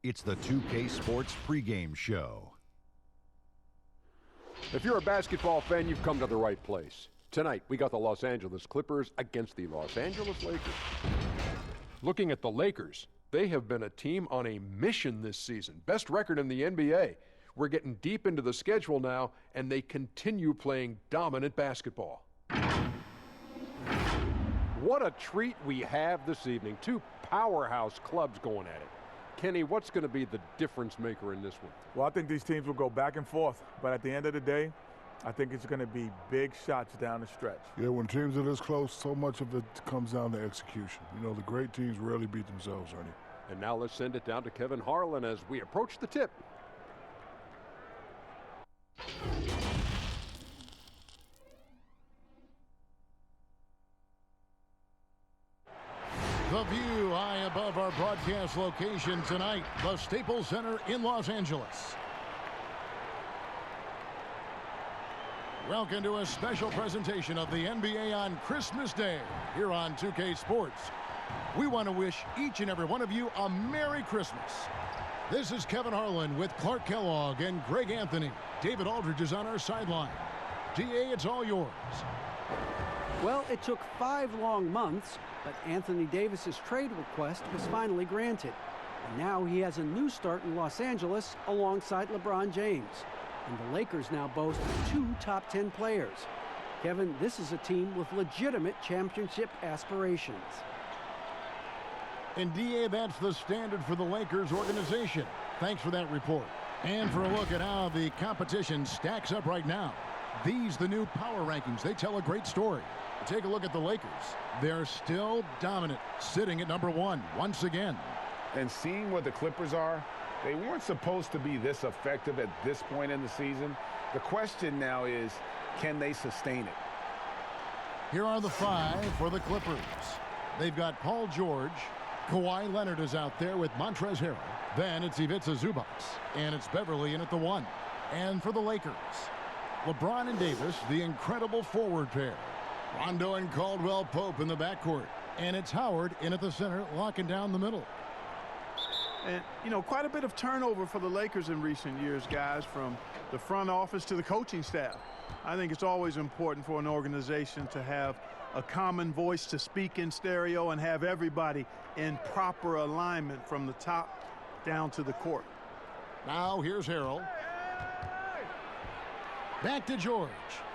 It's the 2K Sports pregame show. If you're a basketball fan, you've come to the right place. Tonight, we got the Los Angeles Clippers against the Los Angeles Lakers. Looking at the Lakers, they have been a team on a mission this season. Best record in the NBA. We're getting deep into the schedule now, and they continue playing dominant basketball. What a treat we have this evening. Two powerhouse clubs going at it. Kenny, what's going to be the difference maker in this one? Well, I think these teams will go back and forth, but at the end of the day, I think it's going to be big shots down the stretch. Yeah, when teams are this close, so much of it comes down to execution. You know, the great teams rarely beat themselves, Ernie. And now let's send it down to Kevin Harlan as we approach the tip. The view high above our broadcast location tonight, the Staples Center in Los Angeles. Welcome to a special presentation of the NBA on Christmas Day here on 2K Sports. We want to wish each and every one of you a Merry Christmas. This is Kevin Harlan with Clark Kellogg and Greg Anthony. David Aldridge is on our sideline. DA, it's all yours. Well, it took 5 long months, but Anthony Davis's trade request was finally granted. And now he has a new start in Los Angeles alongside LeBron James. And the Lakers now boast 2 top 10 players. Kevin, this is a team with legitimate championship aspirations. And DA, that's the standard for the Lakers organization. Thanks for that report. And for a look at how the competition stacks up right now. These, the new power rankings, they tell a great story. Take a look at the Lakers. They're still dominant, sitting at number 1 once again. And seeing what the Clippers are, they weren't supposed to be this effective at this point in the season. The question now is, can they sustain it? Here are the 5 for the Clippers. They've got Paul George. Kawhi Leonard is out there with Montrezl Harrell. Then it's Ivica Zubac. And it's Beverly in at the 1. And for the Lakers, LeBron and Davis, the incredible forward pair. Rondo and Caldwell Pope in the backcourt. And it's Howard in at the center, locking down the middle. And, you know, quite a bit of turnover for the Lakers in recent years, guys, from the front office to the coaching staff. I think it's always important for an organization to have a common voice to speak in stereo and have everybody in proper alignment from the top down to the court. Now here's Harrell. Back to George.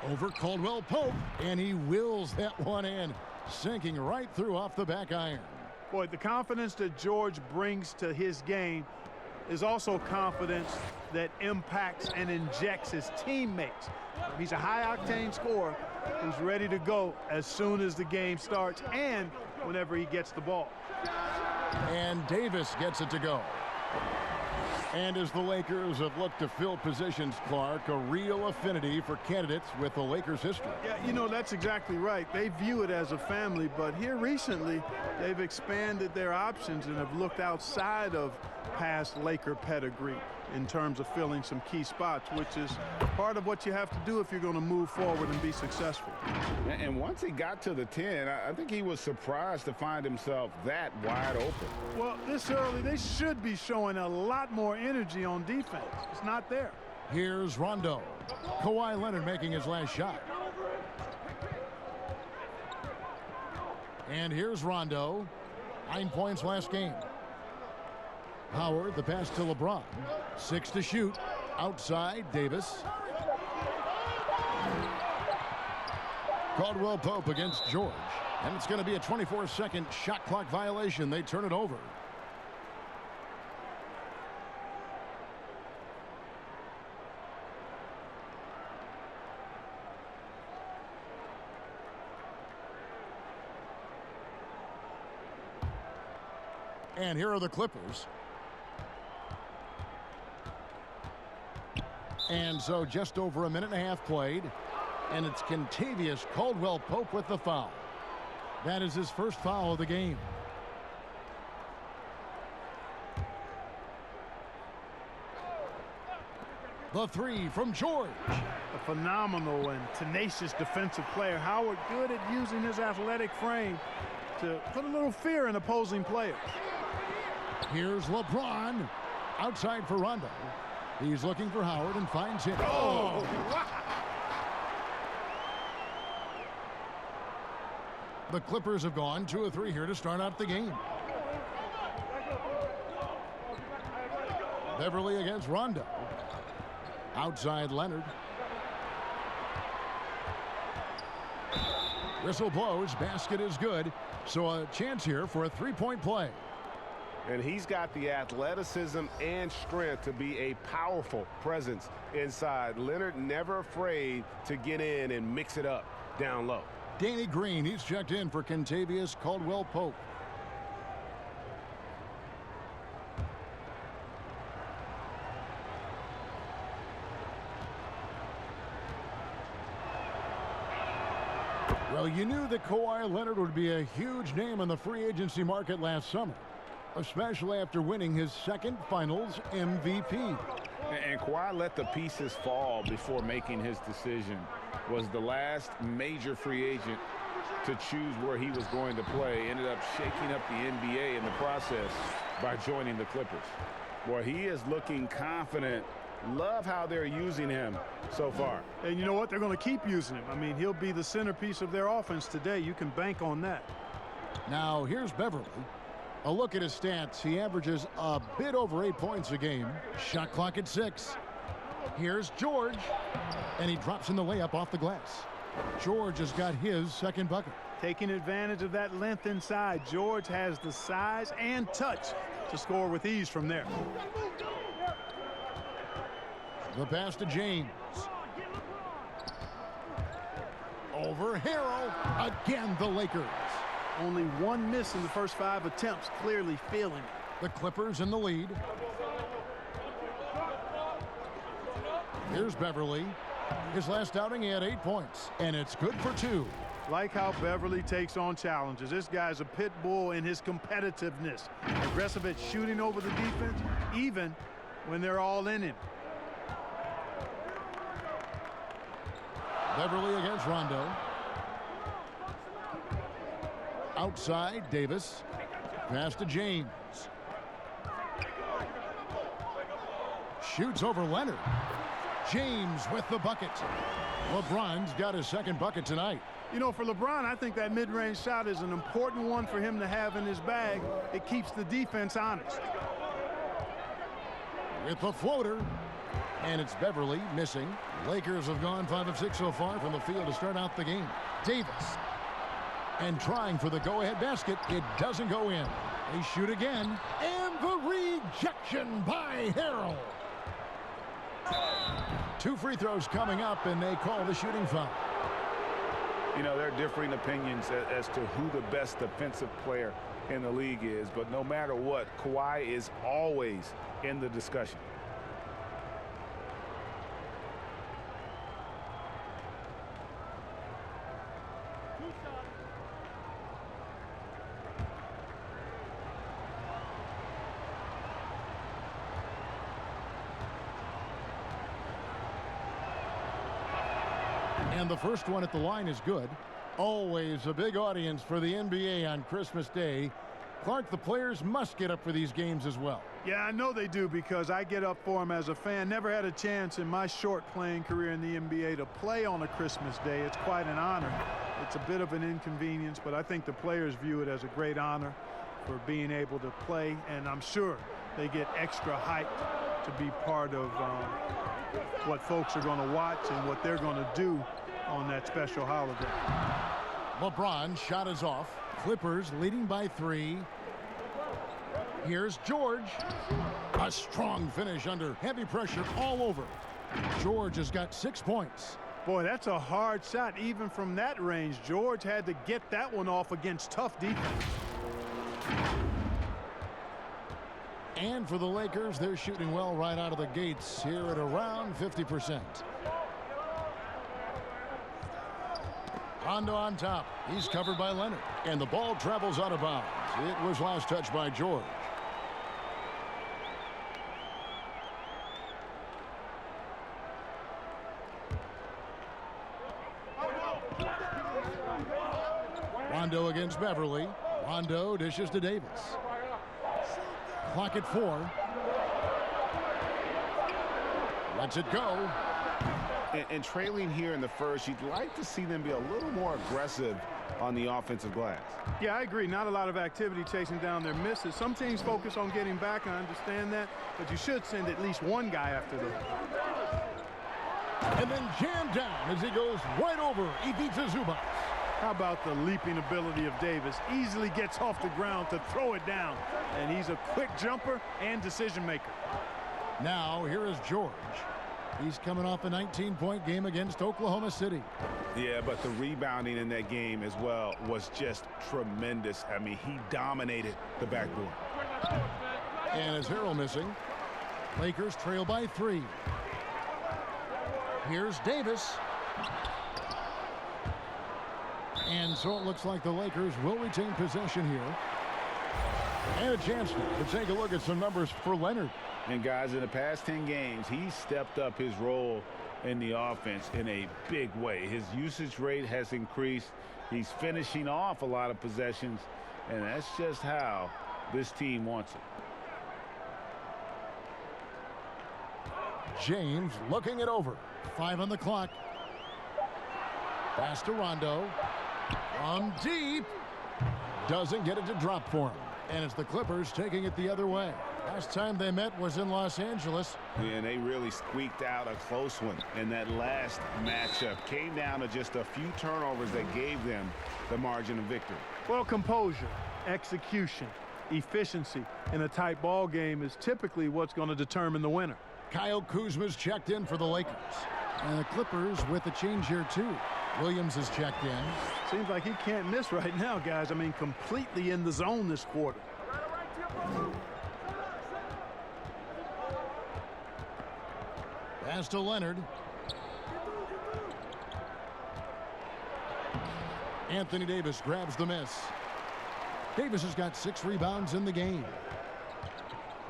Over Caldwell Pope, and he wills that one in, sinking right through off the back iron. Boy, the confidence that George brings to his game is also confidence that impacts and injects his teammates. He's a high-octane scorer who's ready to go as soon as the game starts and whenever he gets the ball. And Davis gets it to go. And as the Lakers have looked to fill positions, Clark, a real affinity for candidates with the Lakers' history. Yeah, you know, that's exactly right. They view it as a family, but here recently, they've expanded their options and have looked outside of past Laker pedigree in terms of filling some key spots, which is part of what you have to do if you're going to move forward and be successful. And once he got to the 10, I think he was surprised to find himself that wide open. Well, this early, they should be showing a lot more energy on defense. It's not there. Here's Rondo. Kawhi Leonard making his last shot. And here's Rondo. 9 points last game. Howard, the pass to LeBron. 6 to shoot. Outside, Davis. Caldwell Pope against George. And it's going to be a 24-second shot clock violation. They turn it over. And here are the Clippers. And so just over a minute and a half played. And it's Kentavious Caldwell Pope with the foul. That is his first foul of the game. The 3 from George. A phenomenal and tenacious defensive player. Howard good at using his athletic frame to put a little fear in opposing players. Here's LeBron. Outside for Rondo. He's looking for Howard and finds him. Oh, wow. The Clippers have gone 2 of 3 here to start out the game. Beverly against Rondo. Outside Leonard. Whistle blows. Basket is good. So a chance here for a three-point play. And he's got the athleticism and strength to be a powerful presence inside. Leonard never afraid to get in and mix it up down low. Danny Green, he's checked in for Kentavious Caldwell-Pope. Well, you knew that Kawhi Leonard would be a huge name in the free agency market last summer, especially after winning his second Finals MVP. And Kawhi let the pieces fall before making his decision. Was the last major free agent to choose where he was going to play. Ended up shaking up the NBA in the process by joining the Clippers. Boy, he is looking confident. Love how they're using him so far. And you know what? They're going to keep using him. I mean, he'll be the centerpiece of their offense today. You can bank on that. Now, here's Beverly. A look at his stats. He averages a bit over 8 points a game. Shot clock at 6. Here's George. And he drops in the layup off the glass. George has got his second bucket. Taking advantage of that length inside, George has the size and touch to score with ease from there. The pass to James. Over Harrell. Again, the Lakers. Only one miss in the first 5 attempts, clearly feeling it. The Clippers in the lead. Here's Beverly. His last outing, he had 8 points, and it's good for 2. Like how Beverly takes on challenges. This guy's a pit bull in his competitiveness. Aggressive at shooting over the defense, even when they're all in him. Beverly against Rondo. Outside, Davis. Pass to James. Shoots over Leonard. James with the bucket. LeBron's got his second bucket tonight. You know, for LeBron, I think that mid-range shot is an important one for him to have in his bag. It keeps the defense honest. With the floater. And it's Beverly missing. Lakers have gone 5 of 6 so far from the field to start out the game. Davis. And trying for the go-ahead basket. It doesn't go in. They shoot again. And the rejection by Harrell. 2 free throws coming up, and they call the shooting foul. You know, there are differing opinions as to who the best defensive player in the league is, but no matter what, Kawhi is always in the discussion. And the first one at the line is good. Always a big audience for the NBA on Christmas Day. Clark, the players must get up for these games as well. Yeah, I know they do because I get up for them as a fan. Never had a chance in my short playing career in the NBA to play on a Christmas Day. It's quite an honor. It's a bit of an inconvenience, but I think the players view it as a great honor for being able to play, and I'm sure they get extra hyped to be part of what folks are going to watch and what they're going to do on that special holiday. LeBron's shot is off. Clippers leading by 3. Here's George. A strong finish under heavy pressure all over. George has got 6 points. Boy, that's a hard shot even from that range. George had to get that one off against tough defense. And for the Lakers, they're shooting well right out of the gates here at around 50%. Rondo on top. He's covered by Leonard. And the ball travels out of bounds. It was last touched by George. Rondo against Beverly. Rondo dishes to Davis. Clock at 4. Lets it go. And trailing here in the first, you'd like to see them be a little more aggressive on the offensive glass. Yeah, I agree. Not a lot of activity chasing down their misses. Some teams focus on getting back, I understand that, but you should send at least one guy after them. And then jammed down as he goes right over Ivica Zubac. How about the leaping ability of Davis? Easily gets off the ground to throw it down. And he's a quick jumper and decision maker. Now here is George. He's coming off a 19-point game against Oklahoma City. Yeah, but the rebounding in that game as well was just tremendous. I mean, he dominated the backboard. And as Harrell missing, Lakers trail by 3. Here's Davis. And so it looks like the Lakers will retain possession here. And a chance to take a look at some numbers for Leonard. And guys, in the past 10 games, he stepped up his role in the offense in a big way. His usage rate has increased. He's finishing off a lot of possessions, and that's just how this team wants it. James looking it over. 5 on the clock. Pass to Rondo. From deep. Doesn't get it to drop for him. And it's the Clippers taking it the other way. Last time they met was in Los Angeles. And they really squeaked out a close one in that last matchup. Came down to just a few turnovers that gave them the margin of victory. Well, composure, execution, efficiency in a tight ball game is typically what's going to determine the winner. Kyle Kuzma's checked in for the Lakers. And the Clippers with a change here, too. Williams is checked in. Seems like he can't miss right now, guys. I mean, completely in the zone this quarter. Pass to Leonard. Anthony Davis grabs the miss. Davis has got 6 rebounds in the game.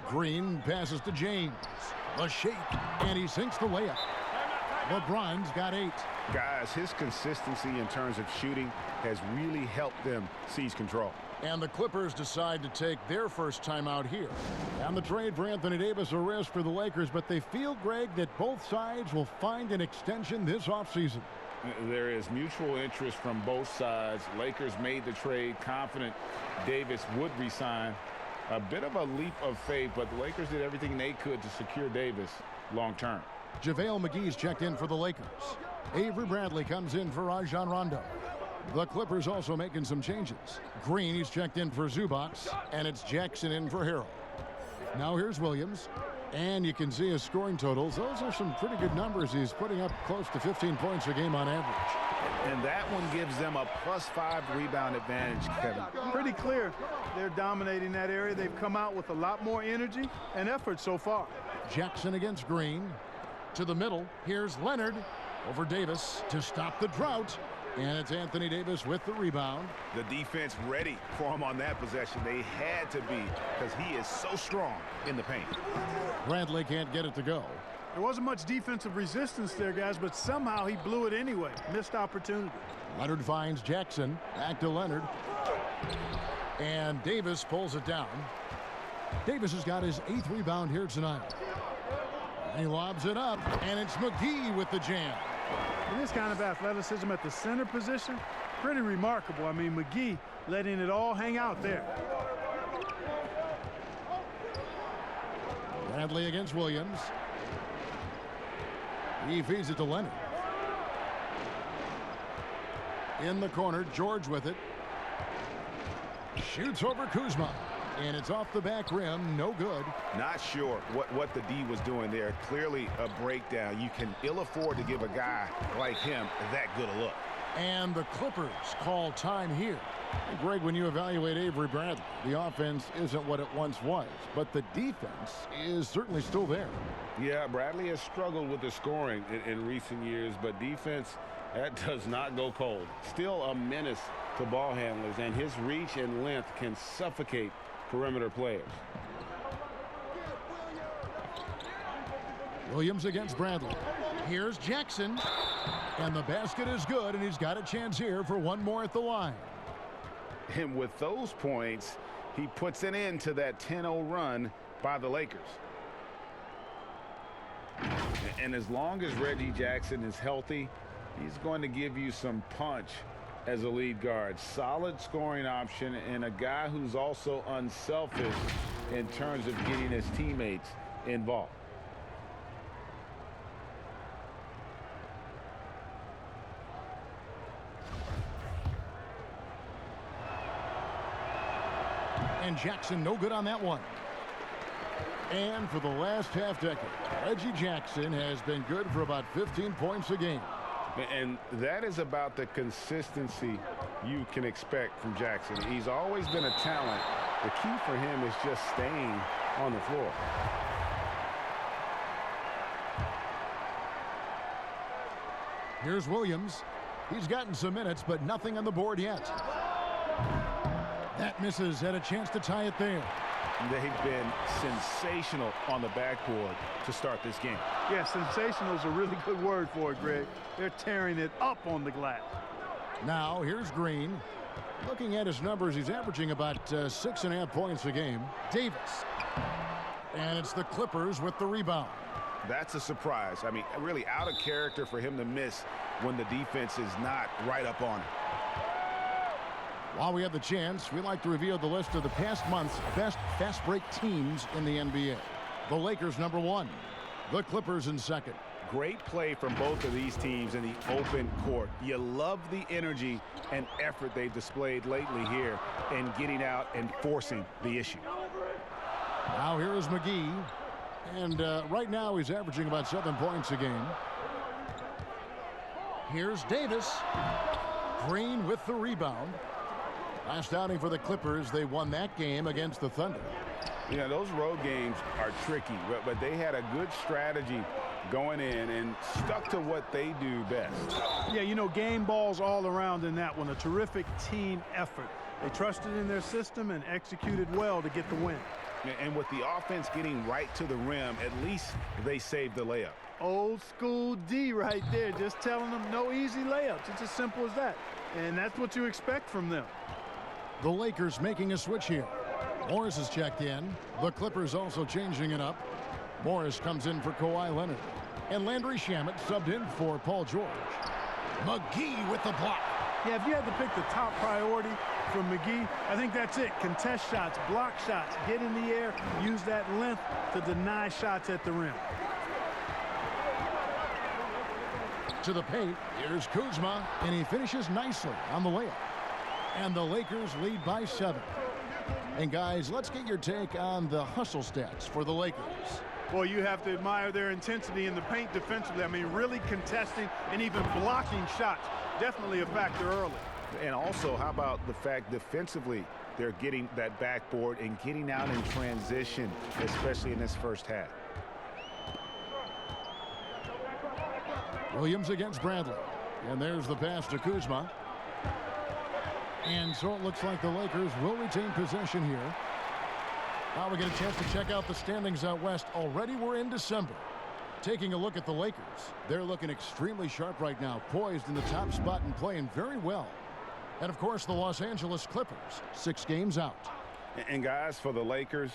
Green passes to James. A shake, and he sinks the layup. LeBron's got 8. Guys, his consistency in terms of shooting has really helped them seize control. And the Clippers decide to take their first time out here. And the trade for Anthony Davis a risk for the Lakers, but they feel, Greg, that both sides will find an extension this offseason. There is mutual interest from both sides. Lakers made the trade confident Davis would resign. A bit of a leap of faith, but the Lakers did everything they could to secure Davis long term. JaVale McGee's checked in for the Lakers. Avery Bradley comes in for Rajon Rondo. The Clippers also making some changes. Green, he's checked in for Zubac, and it's Jackson in for Harrell. Now here's Williams, and you can see his scoring totals. Those are some pretty good numbers. He's putting up close to 15 points a game on average. And that one gives them a +5 rebound advantage, Kevin. Pretty clear. They're dominating that area. They've come out with a lot more energy and effort so far. Jackson against Green. To the middle. Here's Leonard over Davis to stop the drought. And it's Anthony Davis with the rebound. The defense ready for him on that possession. They had to be, because he is so strong in the paint. Bradley can't get it to go. There wasn't much defensive resistance there, guys, but somehow he blew it anyway. Missed opportunity. Leonard finds Jackson. Back to Leonard. And Davis pulls it down. Davis has got his 8th rebound here tonight. And he lobs it up, and it's McGee with the jam. And this kind of athleticism at the center position, pretty remarkable. I mean, McGee letting it all hang out there. Bradley against Williams. He feeds it to Leonard. In the corner, George with it. Shoots over Kuzma. And it's off the back rim, no good. Not sure what the D was doing there. Clearly a breakdown. You can ill afford to give a guy like him that good a look. And the Clippers call time here. And Greg, when you evaluate Avery Bradley, the offense isn't what it once was, but the defense is certainly still there. Yeah, Bradley has struggled with the scoring in recent years, but defense, that does not go cold. Still a menace to ball handlers, and his reach and length can suffocate perimeter players. Williams against Bradley. Here's Jackson. And the basket is good, and he's got a chance here for one more at the line. And with those points, he puts an end to that 10-0 run by the Lakers. And as long as Reggie Jackson is healthy, he's going to give you some punch as a lead guard. Solid scoring option and a guy who's also unselfish in terms of getting his teammates involved. And Jackson no good on that one. And for the last half decade, Reggie Jackson has been good for about 15 points a game. And that is about the consistency you can expect from Jackson. He's always been a talent. The key for him is just staying on the floor. Here's Williams. He's gotten some minutes, but nothing on the board yet. That misses. Had a chance to tie it there. They've been sensational on the backboard to start this game. Yeah, sensational is a really good word for it, Greg. They're tearing it up on the glass. Now, here's Green. Looking at his numbers, he's averaging about 6.5 points a game. Davis. And it's the Clippers with the rebound. That's a surprise. I mean, really out of character for him to miss when the defense is not right up on him. While we have the chance, we like to reveal the list of the past month's best fast break teams in the NBA. The Lakers #1. The Clippers in second. Great play from both of these teams in the open court. You love the energy and effort they've displayed lately here in getting out and forcing the issue. Now here is McGee. And right now he's averaging about 7 points a game. Here's Davis. Green with the rebound. Last outing for the Clippers, they won that game against the Thunder. Yeah, those road games are tricky, but they had a good strategy going in and stuck to what they do best. Yeah, you know, game balls all around in that one. A terrific team effort. They trusted in their system and executed well to get the win. And with the offense getting right to the rim, at least they saved the layup. Old school D right there, just telling them no easy layups. It's as simple as that. And that's what you expect from them. The Lakers making a switch here. Morris is checked in. The Clippers also changing it up. Morris comes in for Kawhi Leonard. And Landry Shamet subbed in for Paul George. McGee with the block. Yeah, if you had to pick the top priority from McGee, I think that's it. Contest shots, block shots, get in the air, use that length to deny shots at the rim. To the paint, here's Kuzma, and he finishes nicely on the layup. And the Lakers lead by 7. And guys, let's get your take on the hustle stats for the Lakers. Boy, you have to admire their intensity in the paint defensively. I mean, really contesting and even blocking shots. Definitely a factor early. And also, how about the fact defensively they're getting that backboard and getting out in transition, especially in this first half. Williams against Bradley. And there's the pass to Kuzma. And so it looks like the Lakers will retain possession here. Now we get a chance to check out the standings out west. Already we're in December. Taking a look at the Lakers. They're looking extremely sharp right now, poised in the top spot and playing very well. And of course the Los Angeles Clippers, 6 games out. And guys, for the Lakers,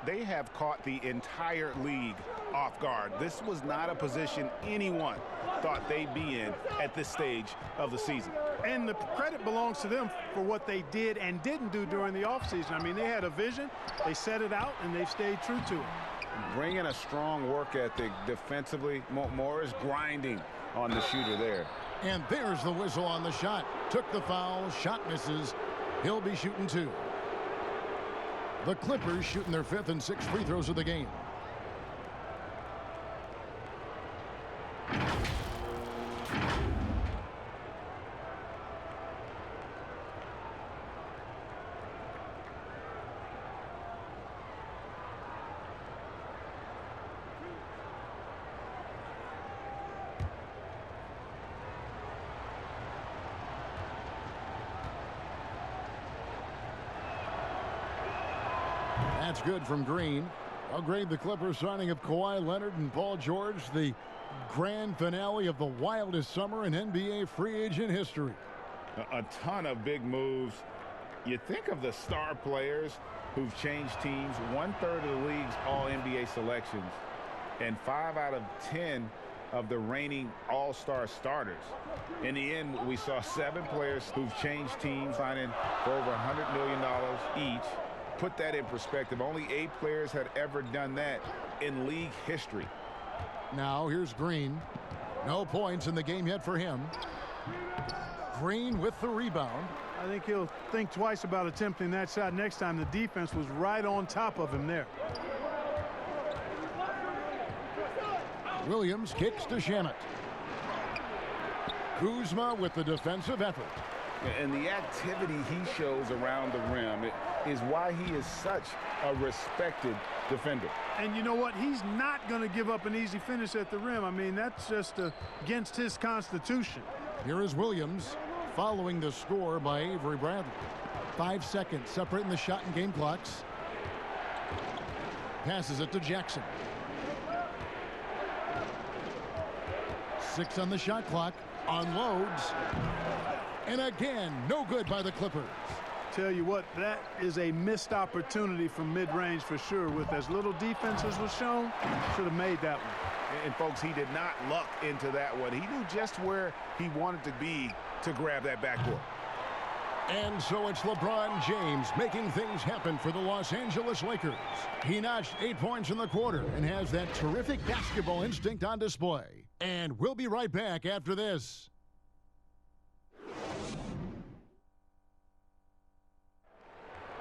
they have caught the entire league off guard. This was not a position anyone thought they'd be in at this stage of the season. And the credit belongs to them for what they did and didn't do during the offseason. I mean, they had a vision, they set it out, and they've stayed true to it. Bringing a strong work ethic defensively. Morris grinding on the shooter there. And there's the whistle on the shot. Took the foul, shot misses. He'll be shooting 2. The Clippers shooting their 5th and 6th free throws of the game. That's good from Green. I'll grade the Clippers signing of Kawhi Leonard and Paul George, the grand finale of the wildest summer in NBA free agent history. A ton of big moves. You think of the star players who've changed teams, 1/3 of the league's all-NBA selections. and 5 out of 10 of the reigning all-star starters. In the end, we saw 7 players who've changed teams, signing for over $100 million each. Put that in perspective, only 8 players had ever done that in league history. Now here's Green. No points in the game yet for him. Green with the rebound. I think he'll think twice about attempting that shot next time. The defense was right on top of him there. Williams kicks to Shamet. Kuzma with the defensive effort. And the activity he shows around the rim is why he is such a respected defender. And you know what? He's not going to give up an easy finish at the rim. I mean, that's just against his constitution. Here is Williams following the score by Avery Bradley. 5 seconds separating the shot and game clocks. Passes it to Jackson. 6 on the shot clock. Unloads. And again, no good by the Clippers. Tell you what, that is a missed opportunity from mid-range for sure. With as little defense as was shown, should have made that one. And folks, he did not luck into that one. He knew just where he wanted to be to grab that backboard. And so it's LeBron James making things happen for the Los Angeles Lakers. He notched 8 points in the quarter and has that terrific basketball instinct on display. And we'll be right back after this.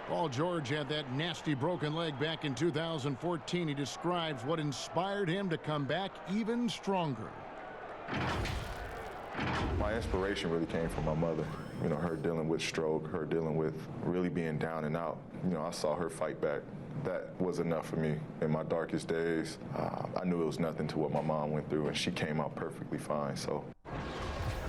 Paul George had that nasty broken leg back in 2014. He describes what inspired him to come back even stronger. My inspiration really came from my mother. You know, her dealing with stroke, her dealing with really being down and out. You know, I saw her fight back. That was enough for me. In my darkest days, I knew it was nothing to what my mom went through, and she came out perfectly fine, so.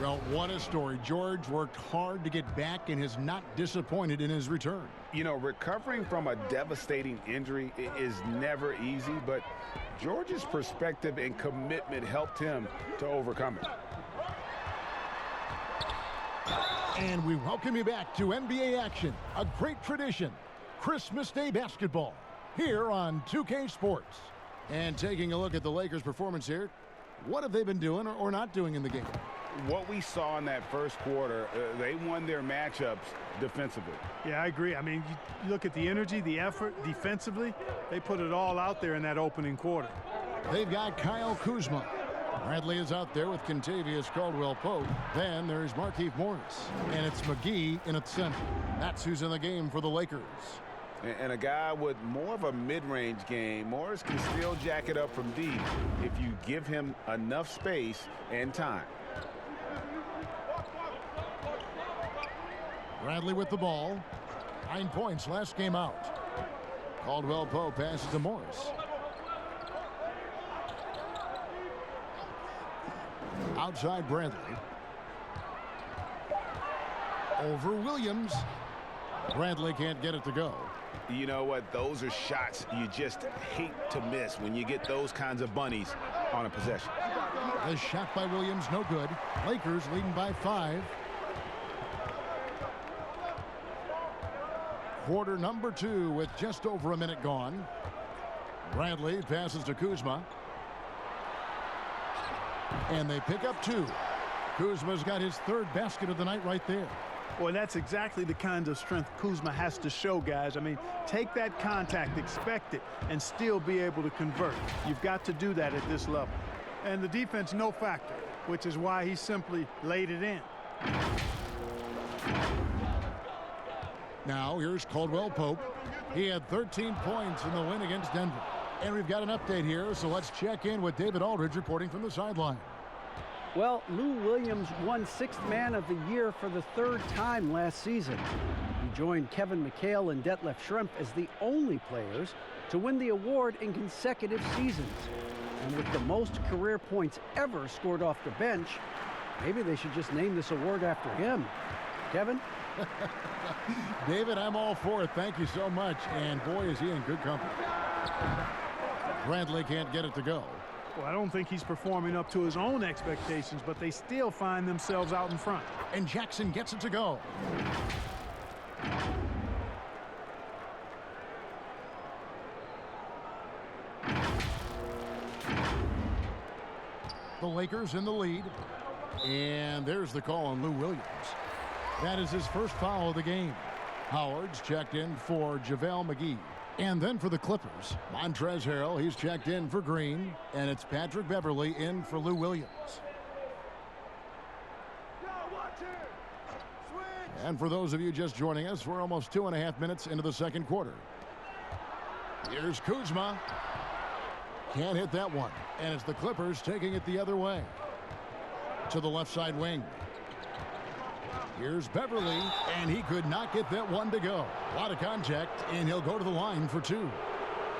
Well, what a story. George worked hard to get back and is not disappointed in his return. You know, recovering from a devastating injury is never easy, but George's perspective and commitment helped him to overcome it. And we welcome you back to NBA action, a great tradition, Christmas Day basketball, here on 2K Sports. And taking a look at the Lakers' performance here, what have they been doing or not doing in the game? What we saw in that first quarter, they won their matchups defensively. Yeah, I agree. I mean, you look at the energy, the effort defensively, they put it all out there in that opening quarter. They've got Kyle Kuzma. Bradley is out there with Kentavious Caldwell-Pope. Then there's Markieff Morris. And it's McGee in at center. That's who's in the game for the Lakers. And a guy with more of a mid-range game. Morris can still jack it up from deep if you give him enough space and time. Bradley with the ball. 9 points last game out. Caldwell-Pope passes to Morris. Outside Bradley. Over Williams. Bradley can't get it to go. You know what? Those are shots you just hate to miss when you get those kinds of bunnies on a possession. The shot by Williams, no good. Lakers leading by 5. Quarter number 2 with just over a minute gone. Bradley passes to Kuzma. And they pick up 2. Kuzma's got his 3rd basket of the night right there. Boy, that's exactly the kind of strength Kuzma has to show, guys. I mean, take that contact, expect it, and still be able to convert. You've got to do that at this level. And the defense, no factor, which is why he simply laid it in. Now, here's Caldwell-Pope. He had 13 points in the win against Denver. And we've got an update here, so let's check in with David Aldridge reporting from the sideline. Well, Lou Williams won 6th Man of the Year for the 3rd time last season. He joined Kevin McHale and Detlef Schrempf as the only players to win the award in consecutive seasons. And with the most career points ever scored off the bench, maybe they should just name this award after him. Kevin? David, I'm all for it. Thank you so much. And boy, is he in good company. Bradley can't get it to go. Well, I don't think he's performing up to his own expectations, but they still find themselves out in front. And Jackson gets it to go. The Lakers in the lead. And there's the call on Lou Williams. That is his first foul of the game. Howard's checked in for JaVale McGee. And then for the Clippers, Montrezl Harrell, he's checked in for Green. And it's Patrick Beverley in for Lou Williams. And for those of you just joining us, we're almost 2.5 minutes into the second quarter. Here's Kuzma. Can't hit that one. And it's the Clippers taking it the other way. To the left side wing. Here's Beverley, and he could not get that one to go. A lot of contact, and he'll go to the line for two.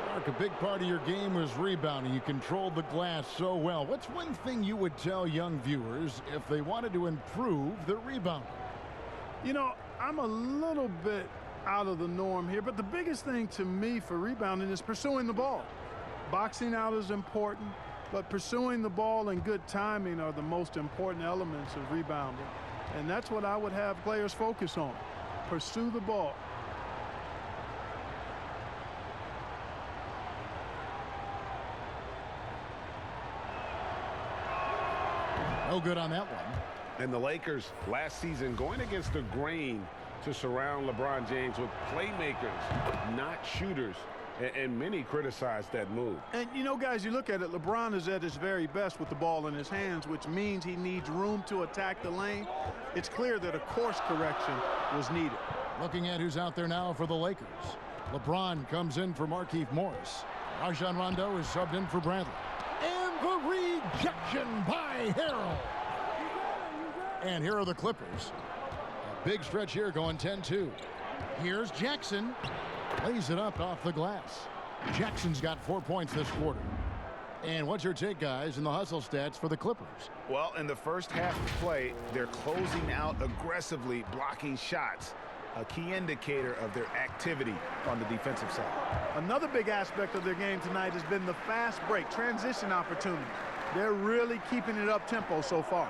Mark, a big part of your game was rebounding. You controlled the glass so well. What's one thing you would tell young viewers if they wanted to improve their rebounding? You know, I'm a little bit out of the norm here, but the biggest thing to me for rebounding is pursuing the ball. Boxing out is important, but pursuing the ball and good timing are the most important elements of rebounding. And that's what I would have players focus on. Pursue the ball. No good on that one. And the Lakers last season going against the grain to surround LeBron James with playmakers, not shooters. And many criticized that move. And, you know, guys, you look at it, LeBron is at his very best with the ball in his hands, which means he needs room to attack the lane. It's clear that a course correction was needed. Looking at who's out there now for the Lakers. LeBron comes in for Markieff Morris. Rajon Rondo is subbed in for Bradley. And the rejection by Harrell. And here are the Clippers. A big stretch here going 10-2. Here's Jackson. Lays it up off the glass. Jackson's got 4 points this quarter. And what's your take, guys, in the hustle stats for the Clippers? Well, in the first half of play, they're closing out aggressively, blocking shots, a key indicator of their activity on the defensive side. Another big aspect of their game tonight has been the fast break, transition opportunity. They're really keeping it up tempo so far.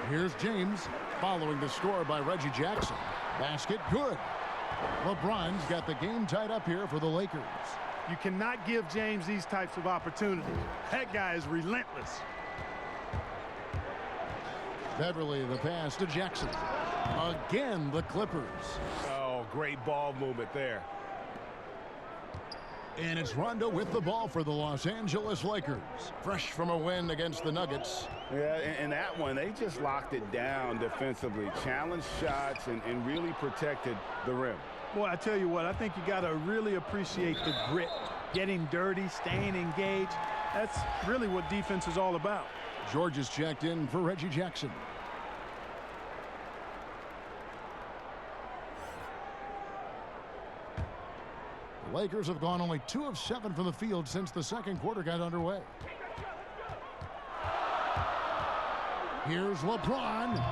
Here's James following the score by Reggie Jackson. Basket good. LeBron's got the game tied up here for the Lakers. You cannot give James these types of opportunities. That guy is relentless. Beverley, the pass to Jackson. Again, the Clippers. Oh, great ball movement there. And it's Rondo with the ball for the Los Angeles Lakers. Fresh from a win against the Nuggets. Yeah, and that one, they just locked it down defensively, challenged shots, and really protected the rim. Boy, I tell you what, I think you got to really appreciate the grit, getting dirty, staying engaged. That's really what defense is all about. George is checked in for Reggie Jackson. The Lakers have gone only 2 of 7 from the field since the second quarter got underway. Here's LeBron.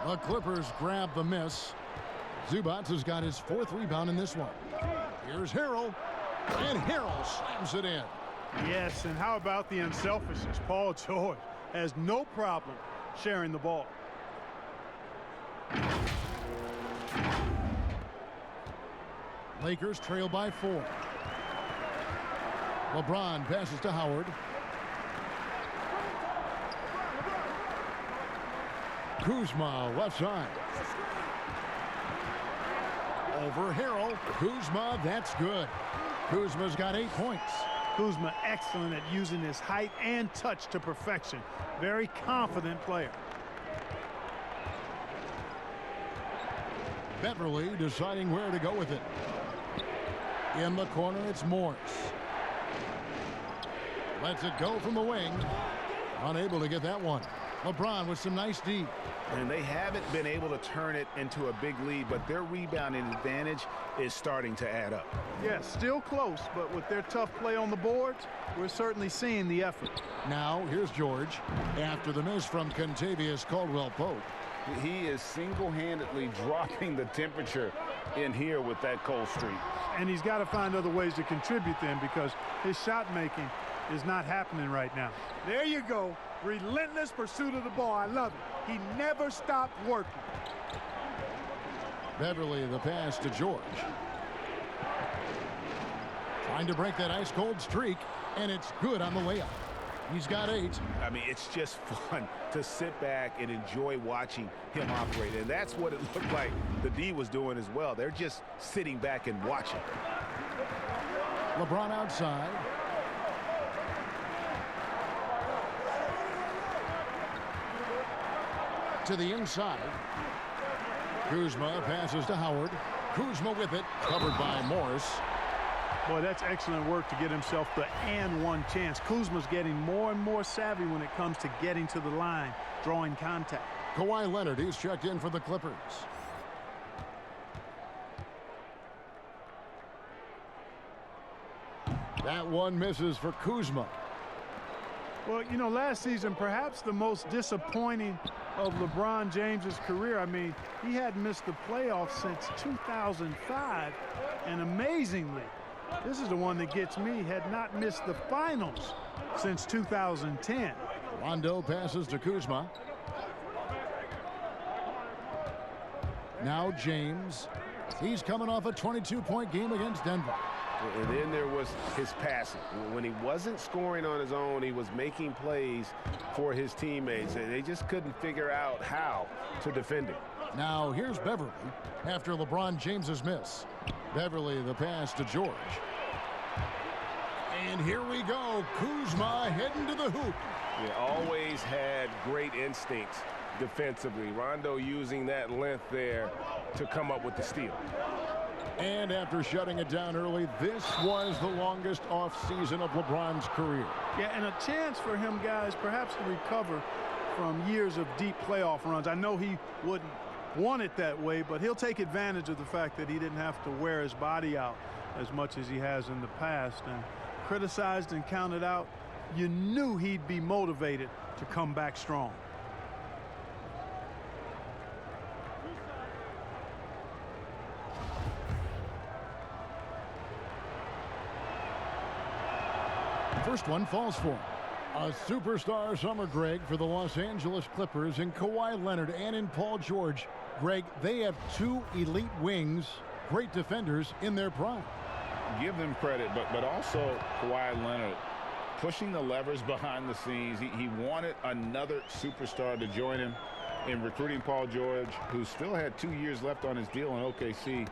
The Clippers grab the miss. Zubac has got his 4th rebound in this one. Here's Harrell. And Harrell slams it in. Yes, and how about the unselfishness? Paul George has no problem sharing the ball. Lakers trail by 4. LeBron passes to Howard. Kuzma left side. Over Harrell. Kuzma, that's good. Kuzma's got 8 points. Kuzma excellent at using his height and touch to perfection. Very confident player. Beverley deciding where to go with it. In the corner, it's Morris. Lets it go from the wing. Unable to get that one. LeBron with some nice D. And they haven't been able to turn it into a big lead, but their rebounding advantage is starting to add up. Yes, still close, but with their tough play on the boards, we're certainly seeing the effort. Now, here's George. After the miss from Contavious Caldwell-Pope. He is single-handedly dropping the temperature in here with that cold streak. And he's got to find other ways to contribute then, because his shot making is not happening right now. There you go. Relentless pursuit of the ball. I love it. He never stopped working. Beverley, the pass to George. Trying to break that ice-cold streak, and it's good on the layup. He's got 8. I mean, it's just fun to sit back and enjoy watching him operate. And that's what it looked like the D was doing as well. They're just sitting back and watching. LeBron outside. To the inside. Kuzma passes to Howard. Kuzma with it, covered by Morris. Boy, that's excellent work to get himself the and one chance. Kuzma's getting more and more savvy when it comes to getting to the line, drawing contact. Kawhi Leonard, he's checked in for the Clippers. That one misses for Kuzma. Well, you know, last season, perhaps the most disappointing of LeBron James's career. I mean, he hadn't missed the playoffs since 2005, and amazingly, this is the one that gets me, had not missed the finals since 2010. Rondo passes to Kuzma. Now James. He's coming off a 22-point game against Denver. And then there was his passing. When he wasn't scoring on his own, he was making plays for his teammates. They just couldn't figure out how to defend him. Now here's Beverly after LeBron James's miss. Beverly the pass to George. And here we go. Kuzma heading to the hoop. He always had great instincts defensively. Rondo using that length there to come up with the steal. And after shutting it down early, this was the longest offseason of LeBron's career. Yeah, and a chance for him, guys, perhaps to recover from years of deep playoff runs. I know he wouldn't want it that way, but he'll take advantage of the fact that he didn't have to wear his body out as much as he has in the past. And criticized and counted out, you knew he'd be motivated to come back strong. First one falls for him. A superstar summer, Greg, for the Los Angeles Clippers in Kawhi Leonard and in Paul George. Greg, they have 2 elite wings, great defenders in their prime. Give them credit, but also Kawhi Leonard pushing the levers behind the scenes. He wanted another superstar to join him in recruiting Paul George, who still had 2 years left on his deal in OKC.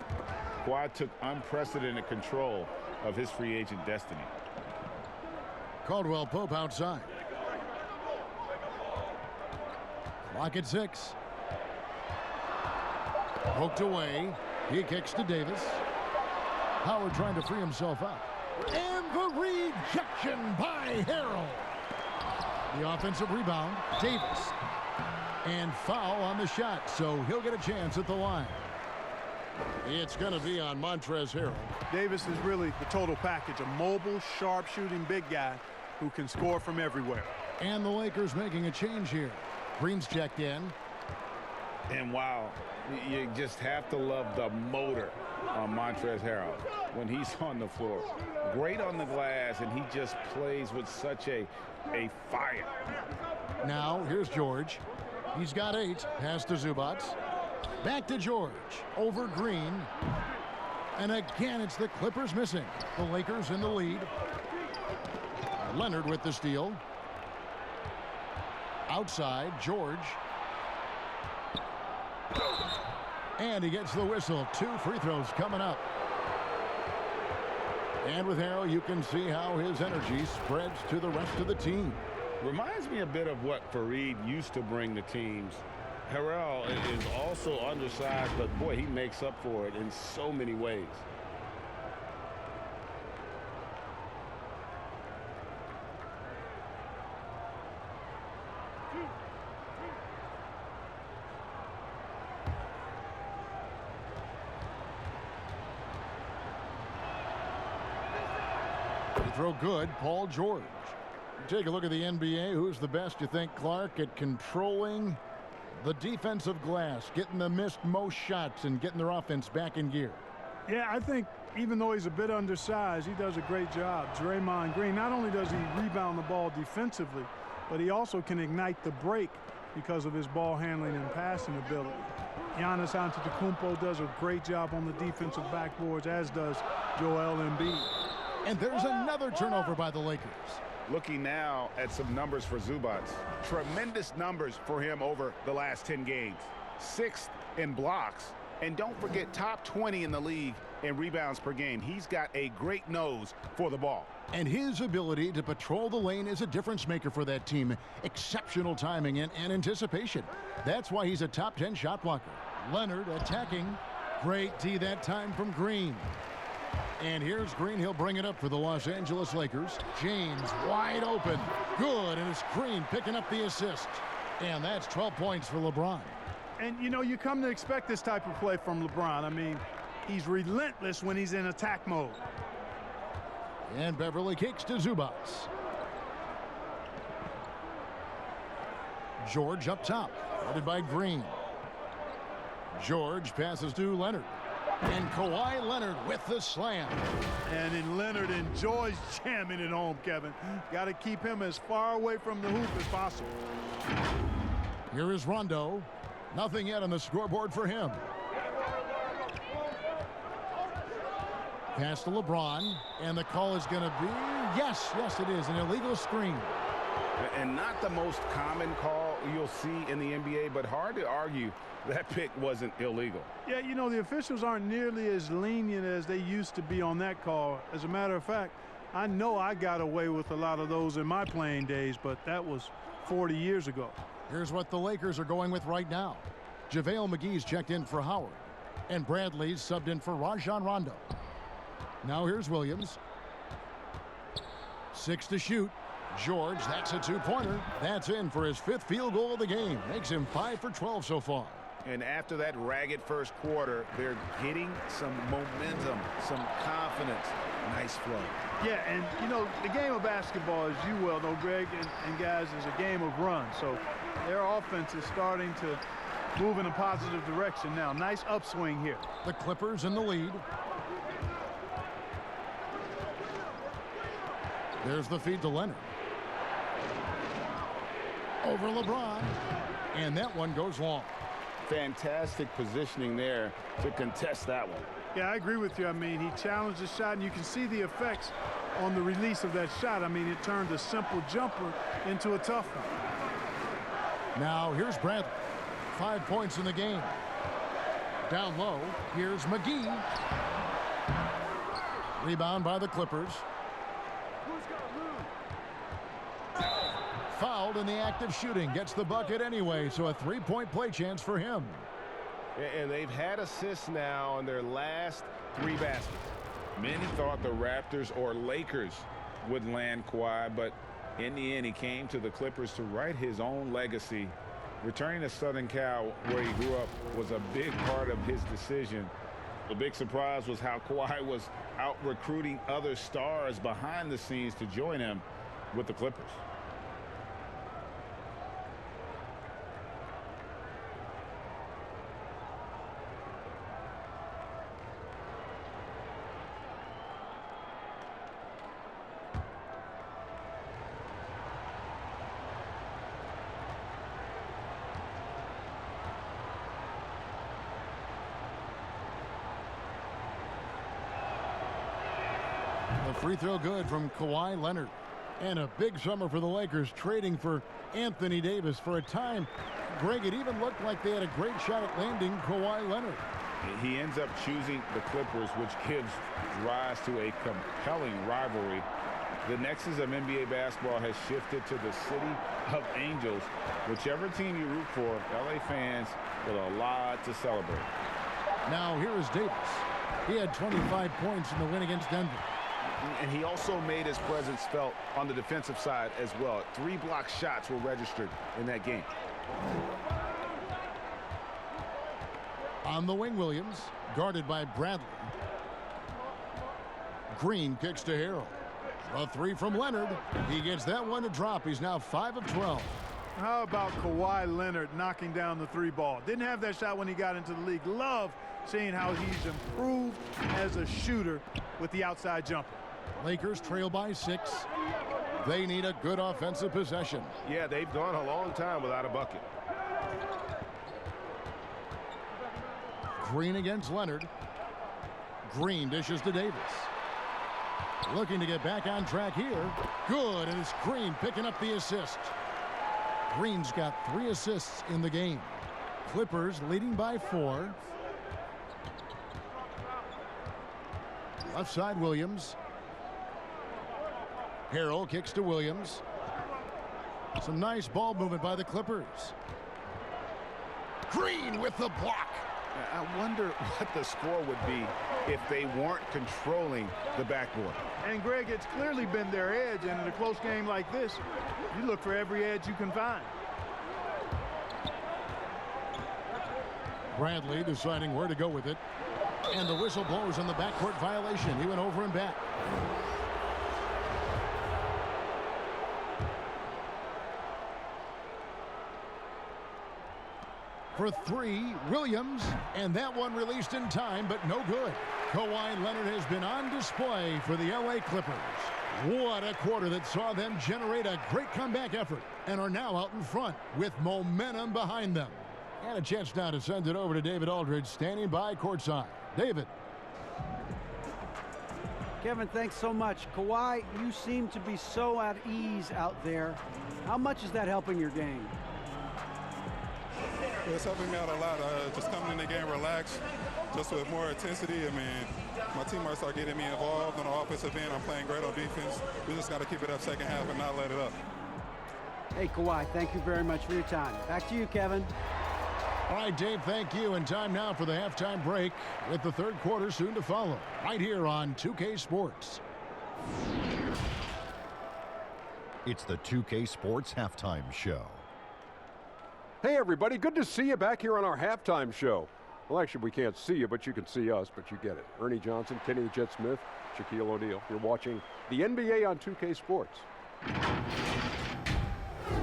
Kawhi took unprecedented control of his free agent destiny. Caldwell Pope outside. Clock at 6. Poked away. He kicks to Davis. Howard trying to free himself up. And the rejection by Harrell. The offensive rebound, Davis. And foul on the shot, so he'll get a chance at the line. It's going to be on Montrezl Harrell. Davis is really the total package, a mobile, sharp-shooting big guy who can score from everywhere. And the Lakers making a change here. Green's checked in. And wow, you just have to love the motor on Montrezl Harrell when he's on the floor. Great on the glass, and he just plays with such a fire. Now here's George. He's got 8. Pass to Zubac. Back to George. Over Green. And again, it's the Clippers missing. The Lakers in the lead. Leonard with the steal. Outside, George. And he gets the whistle. 2 free throws coming up. And with Harrell, you can see how his energy spreads to the rest of the team. Reminds me a bit of what Fareed used to bring to teams. Harrell is also undersized, but boy, he makes up for it in so many ways. Throw good, Paul George. Take a look at the NBA. Who's the best, you think, Clark, at controlling the defensive glass, getting the missed most shots and getting their offense back in gear? Yeah, I think even though he's a bit undersized, he does a great job. Draymond Green, not only does he rebound the ball defensively, but he also can ignite the break because of his ball handling and passing ability. Giannis Antetokounmpo does a great job on the defensive backboards, as does Joel Embiid. And there's another turnover by the Lakers. Looking now at some numbers for Zubac. Tremendous numbers for him over the last 10 games. 6th in blocks. And don't forget, top 20 in the league in rebounds per game. He's got a great nose for the ball. And his ability to patrol the lane is a difference maker for that team. Exceptional timing and anticipation. That's why he's a top 10 shot blocker. Leonard attacking. Great D that time from Green. And here's Green. He'll bring it up for the Los Angeles Lakers. James wide open. Good. And it's Green picking up the assist. And that's 12 points for LeBron. And, you know, you come to expect this type of play from LeBron. I mean, he's relentless when he's in attack mode. And Beverly kicks to Zubac. George up top. Guarded by Green. George passes to Leonard. And Kawhi Leonard with the slam. And then Leonard enjoys jamming it home, Kevin. Got to keep him as far away from the hoop as possible. Here is Rondo. Nothing yet on the scoreboard for him. Pass to LeBron. And the call is going to be, yes, it is, an illegal screen. And not the most common call you'll see in the NBA, but hard to argue that pick wasn't illegal. Yeah, you know, the officials aren't nearly as lenient as they used to be on that call. As a matter of fact, I know I got away with a lot of those in my playing days, but that was 40 years ago. Here's what the Lakers are going with right now. JaVale McGee's checked in for Howard. And Bradley's subbed in for Rajon Rondo. Now here's Williams. 6 to shoot. George, that's a two-pointer. That's in for his 5th field goal of the game. Makes him 5 for 12 so far. And after that ragged first quarter, they're getting some momentum, some confidence. Nice flow. Yeah, and, you know, the game of basketball, as you well know, Greg, and guys, is a game of runs. So their offense is starting to move in a positive direction now. Nice upswing here. The Clippers in the lead. There's the feed to Leonard. Over LeBron. And that one goes long. Fantastic positioning there to contest that one. Yeah, I agree with you. I mean, he challenged the shot, and you can see the effects on the release of that shot. I mean, it turned a simple jumper into a tough one. Now, here's Bradley. 5 points in the game. Down low, here's McGee. Rebound by the Clippers. Fouled in the act of shooting. Gets the bucket anyway, so a three-point play chance for him. And they've had assists now on their last 3 baskets. Many thought the Raptors or Lakers would land Kawhi, but in the end, he came to the Clippers to write his own legacy. Returning to Southern Cal, where he grew up, was a big part of his decision. The big surprise was how Kawhi was out recruiting other stars behind the scenes to join him with the Clippers. The free throw good from Kawhi Leonard. And a big summer for the Lakers, trading for Anthony Davis. For a time, Greg, it even looked like they had a great shot at landing Kawhi Leonard. He ends up choosing the Clippers, which gives rise to a compelling rivalry. The nexus of NBA basketball has shifted to the city of angels. Whichever team you root for, LA fans with a lot to celebrate. Now here is Davis. He had 25 points in the win against Denver. And he also made his presence felt on the defensive side as well. 3 block shots were registered in that game. On the wing, Williams, guarded by Bradley. Green kicks to Harrell. A 3 from Leonard. He gets that one to drop. He's now 5 of 12. How about Kawhi Leonard knocking down the 3 ball? Didn't have that shot when he got into the league. Love seeing how he's improved as a shooter with the outside jumper. Lakers trail by 6. They need a good offensive possession. Yeah, they've gone a long time without a bucket. Green against Leonard. Green dishes to Davis. Looking to get back on track here. Good, and it's Green picking up the assist. Green's got 3 assists in the game. Clippers leading by 4. Left side, Williams. Harrell kicks to Williams. Some nice ball movement by the Clippers. Green with the block. I wonder what the score would be if they weren't controlling the backboard. And Greg, it's clearly been their edge, and in a close game like this, you look for every edge you can find. Bradley deciding where to go with it. And the whistle blows on the backcourt violation. He went over and back. For 3, Williams, and that one released in time, but no good. Kawhi Leonard has been on display for the LA Clippers. What a quarter that saw them generate a great comeback effort and are now out in front with momentum behind them. And a chance now to send it over to David Aldridge, standing by courtside. David. Kevin, thanks so much. Kawhi, you seem to be so at ease out there. How much is that helping your game? It's helping me out a lot. Just coming in the game relaxed, just with more intensity. I mean, my teammates are getting me involved on the offensive end. I'm playing great on defense. We just got to keep it up second half and not let it up. Hey, Kawhi, thank you very much for your time. Back to you, Kevin. All right, Dave, thank you. And time now for the halftime break with the third quarter soon to follow right here on 2K Sports. It's the 2K Sports Halftime Show. Hey, everybody. Good to see you back here on our halftime show. Well, actually, we can't see you, but you can see us, but you get it. Ernie Johnson, Kenny the Jet Smith, Shaquille O'Neal. You're watching the NBA on 2K Sports.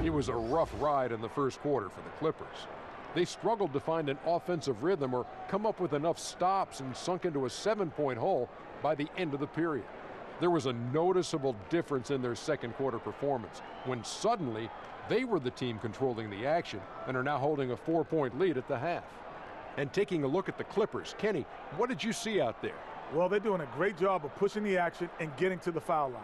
It was a rough ride in the first quarter for the Clippers. They struggled to find an offensive rhythm or come up with enough stops and sunk into a 7-point hole by the end of the period. There was a noticeable difference in their second quarter performance when suddenly they were the team controlling the action and are now holding a 4-point lead at the half. And taking a look at the Clippers, Kenny, what did you see out there? Well, they're doing a great job of pushing the action and getting to the foul line.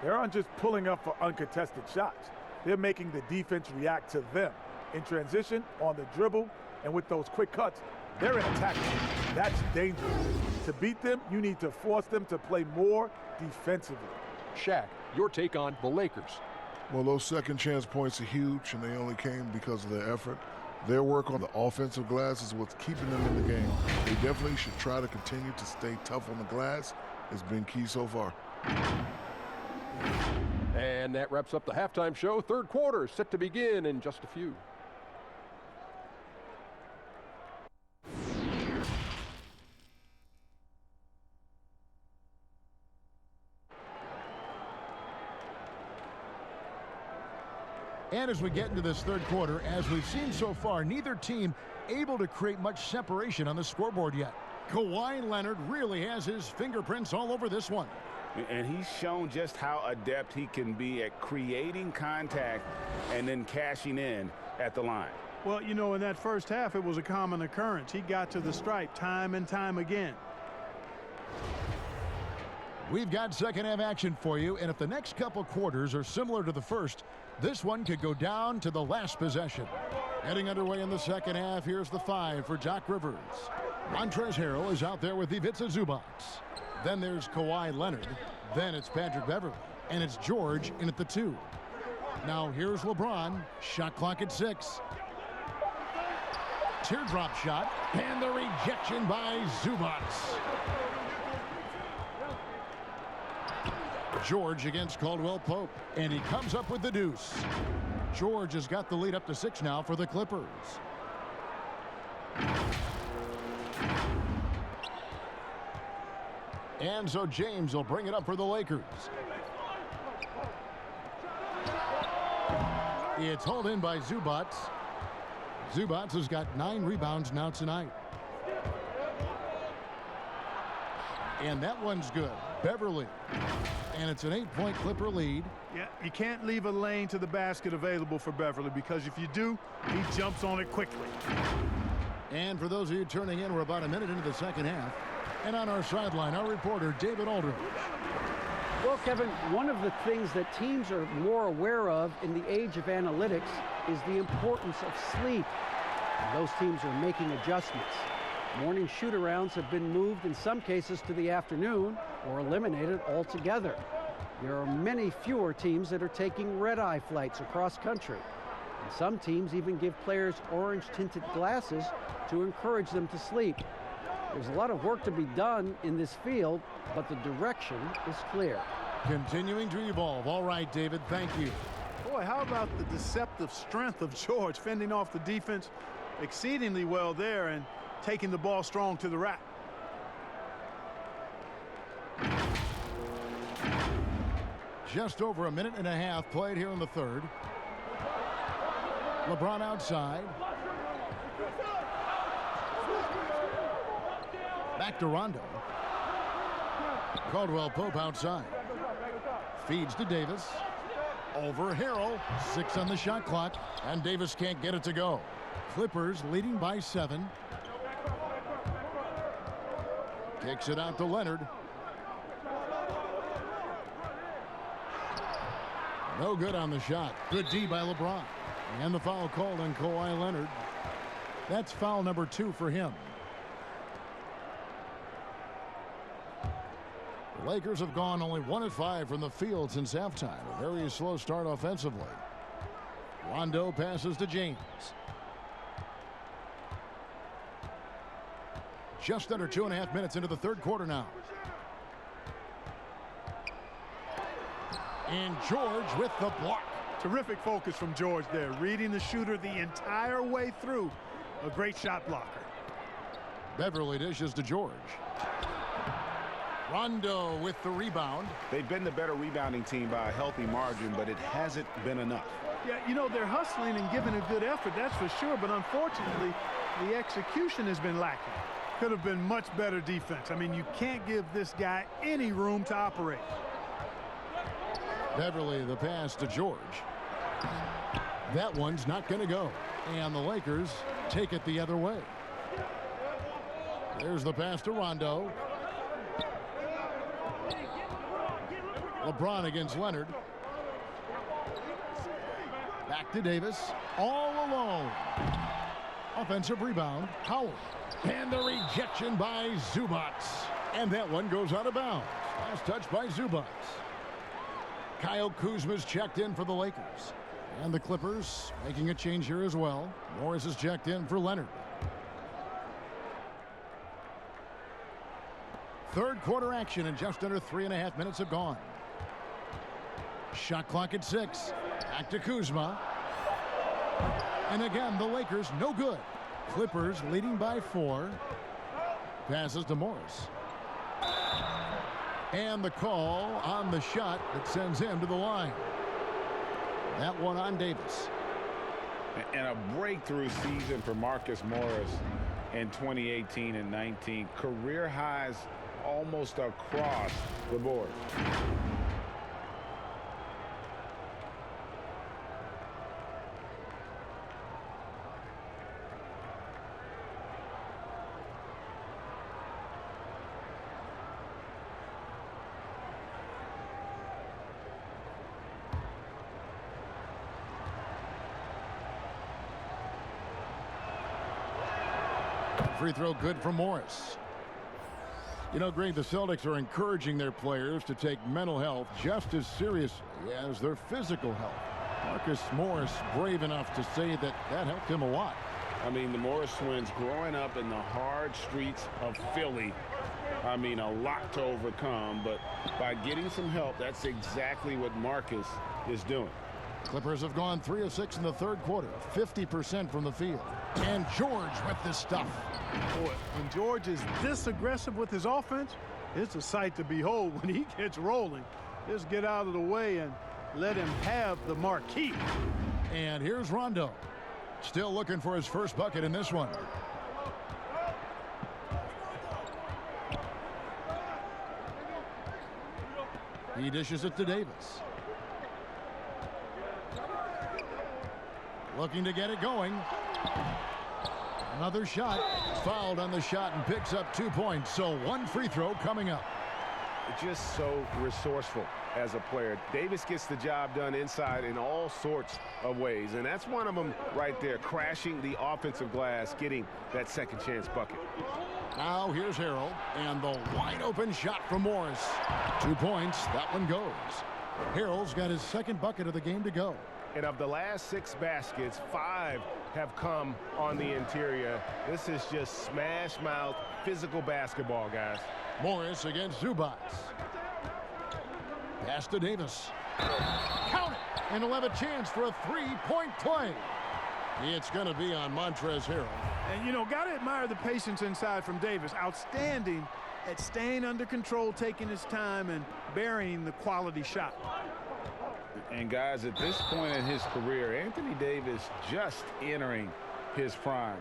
They aren't just pulling up for uncontested shots. They're making the defense react to them. In transition, on the dribble, and with those quick cuts, they're in attack. That's dangerous. To beat them, you need to force them to play more defensively. Shaq, your take on the Lakers. Well, those second chance points are huge, and they only came because of their effort. Their work on the offensive glass is what's keeping them in the game. They definitely should try to continue to stay tough on the glass. It's been key so far. And that wraps up the halftime show. Third quarter set to begin in just a few. And as we get into this third quarter, as we've seen so far, neither team able to create much separation on the scoreboard yet. Kawhi Leonard really has his fingerprints all over this one. And he's shown just how adept he can be at creating contact and then cashing in at the line. Well, you know, in that first half, it was a common occurrence. He got to the stripe time and time again. We've got second half action for you, and if the next couple quarters are similar to the first, this one could go down to the last possession. Heading underway in the second half, here's the 5 for Doc Rivers. Montrezl Harrell is out there with Ivica Zubac. Then there's Kawhi Leonard. Then it's Patrick Beverley. And it's George in at the 2. Now here's LeBron. Shot clock at 6. Teardrop shot. And the rejection by Zubac. George against Caldwell Pope. And he comes up with the deuce. George has got the lead up to 6 now for the Clippers. And so James will bring it up for the Lakers. It's hauled in by Zubac. Zubac has got 9 rebounds now tonight. And that one's good. Beverley. And it's an 8-point Clipper lead. Yeah, you can't leave a lane to the basket available for Beverley, because if you do, he jumps on it quickly. And for those of you turning in, we're about a minute into the second half. And on our sideline, our reporter, David Aldridge. Well, Kevin, one of the things that teams are more aware of in the age of analytics is the importance of sleep. And those teams are making adjustments. Morning shoot-arounds have been moved in some cases to the afternoon or eliminated altogether. There are many fewer teams that are taking red-eye flights across country. And some teams even give players orange-tinted glasses to encourage them to sleep. There's a lot of work to be done in this field, but the direction is clear. Continuing to evolve. All right, David, thank you. Boy, how about the deceptive strength of George fending off the defense exceedingly well there and taking the ball strong to the rack. Just over a minute and a half played here in the third. LeBron outside. Back to Rondo. Caldwell Pope outside. Feeds to Davis. Over Harrell. 6 on the shot clock. And Davis can't get it to go. Clippers leading by 7. Kicks it out to Leonard. No good on the shot. Good D by LeBron. And the foul called on Kawhi Leonard. That's foul number 2 for him. The Lakers have gone only 1 of 5 from the field since halftime. A very slow start offensively. Rondo passes to James. Just under 2.5 minutes into the third quarter now. And George with the block. Terrific focus from George there, reading the shooter the entire way through. A great shot blocker. Beverly dishes to George. Rondo with the rebound. They've been the better rebounding team by a healthy margin, but it hasn't been enough. Yeah, you know, they're hustling and giving a good effort, that's for sure, but unfortunately, the execution has been lacking. Could have been much better defense. I mean, you can't give this guy any room to operate. Beverly the pass to George. That one's not going to go. And the Lakers take it the other way. There's the pass to Rondo. LeBron against Leonard. Back to Davis. All alone. Offensive rebound. Howard. And the rejection by Zubac. And that one goes out of bounds. Last touch by Zubac. Kyle Kuzma's checked in for the Lakers. And the Clippers making a change here as well. Morris is checked in for Leonard. Third quarter action, and just under 3.5 minutes have gone. Shot clock at 6. Back to Kuzma. And again, the Lakers no good. Clippers leading by 4. Passes to Morris. And the call on the shot that sends him to the line. That one on Davis. And a breakthrough season for Marcus Morris in 2018 and 19. Career highs almost across the board. Free throw good for Morris. You know, Greg, the Celtics are encouraging their players to take mental health just as seriously as their physical health. Marcus Morris brave enough to say that that helped him a lot. I mean, the Morris twins growing up in the hard streets of Philly. I mean, a lot to overcome, but by getting some help, that's exactly what Marcus is doing. Clippers have gone 3 of 6 in the third quarter, 50% from the field. And George with the stuff. Boy, when George is this aggressive with his offense, it's a sight to behold when he gets rolling. Just get out of the way and let him have the marquee. And here's Rondo. Still looking for his first bucket in this one. He dishes it to Davis. Looking to get it going. Another shot. Fouled on the shot and picks up 2 points. So 1 free throw coming up. just so resourceful as a player. Davis gets the job done inside in all sorts of ways, and that's one of them right there, crashing the offensive glass, getting that second chance bucket. Now here's Harrell, and the wide open shot from Morris. 2 points, that one goes. Harrell's got his second bucket of the game to go. And of the last 6 baskets, 5 have come on the interior. This is just smash mouth physical basketball, guys. Morris against Zubats. Pass to Davis. Count it! And he'll have a chance for a 3-point play. It's going to be on Montrezl Harrell. And, you know, got to admire the patience inside from Davis. Outstanding at staying under control, taking his time, and burying the quality shot. And, guys, at this point in his career, Anthony Davis just entering his prime.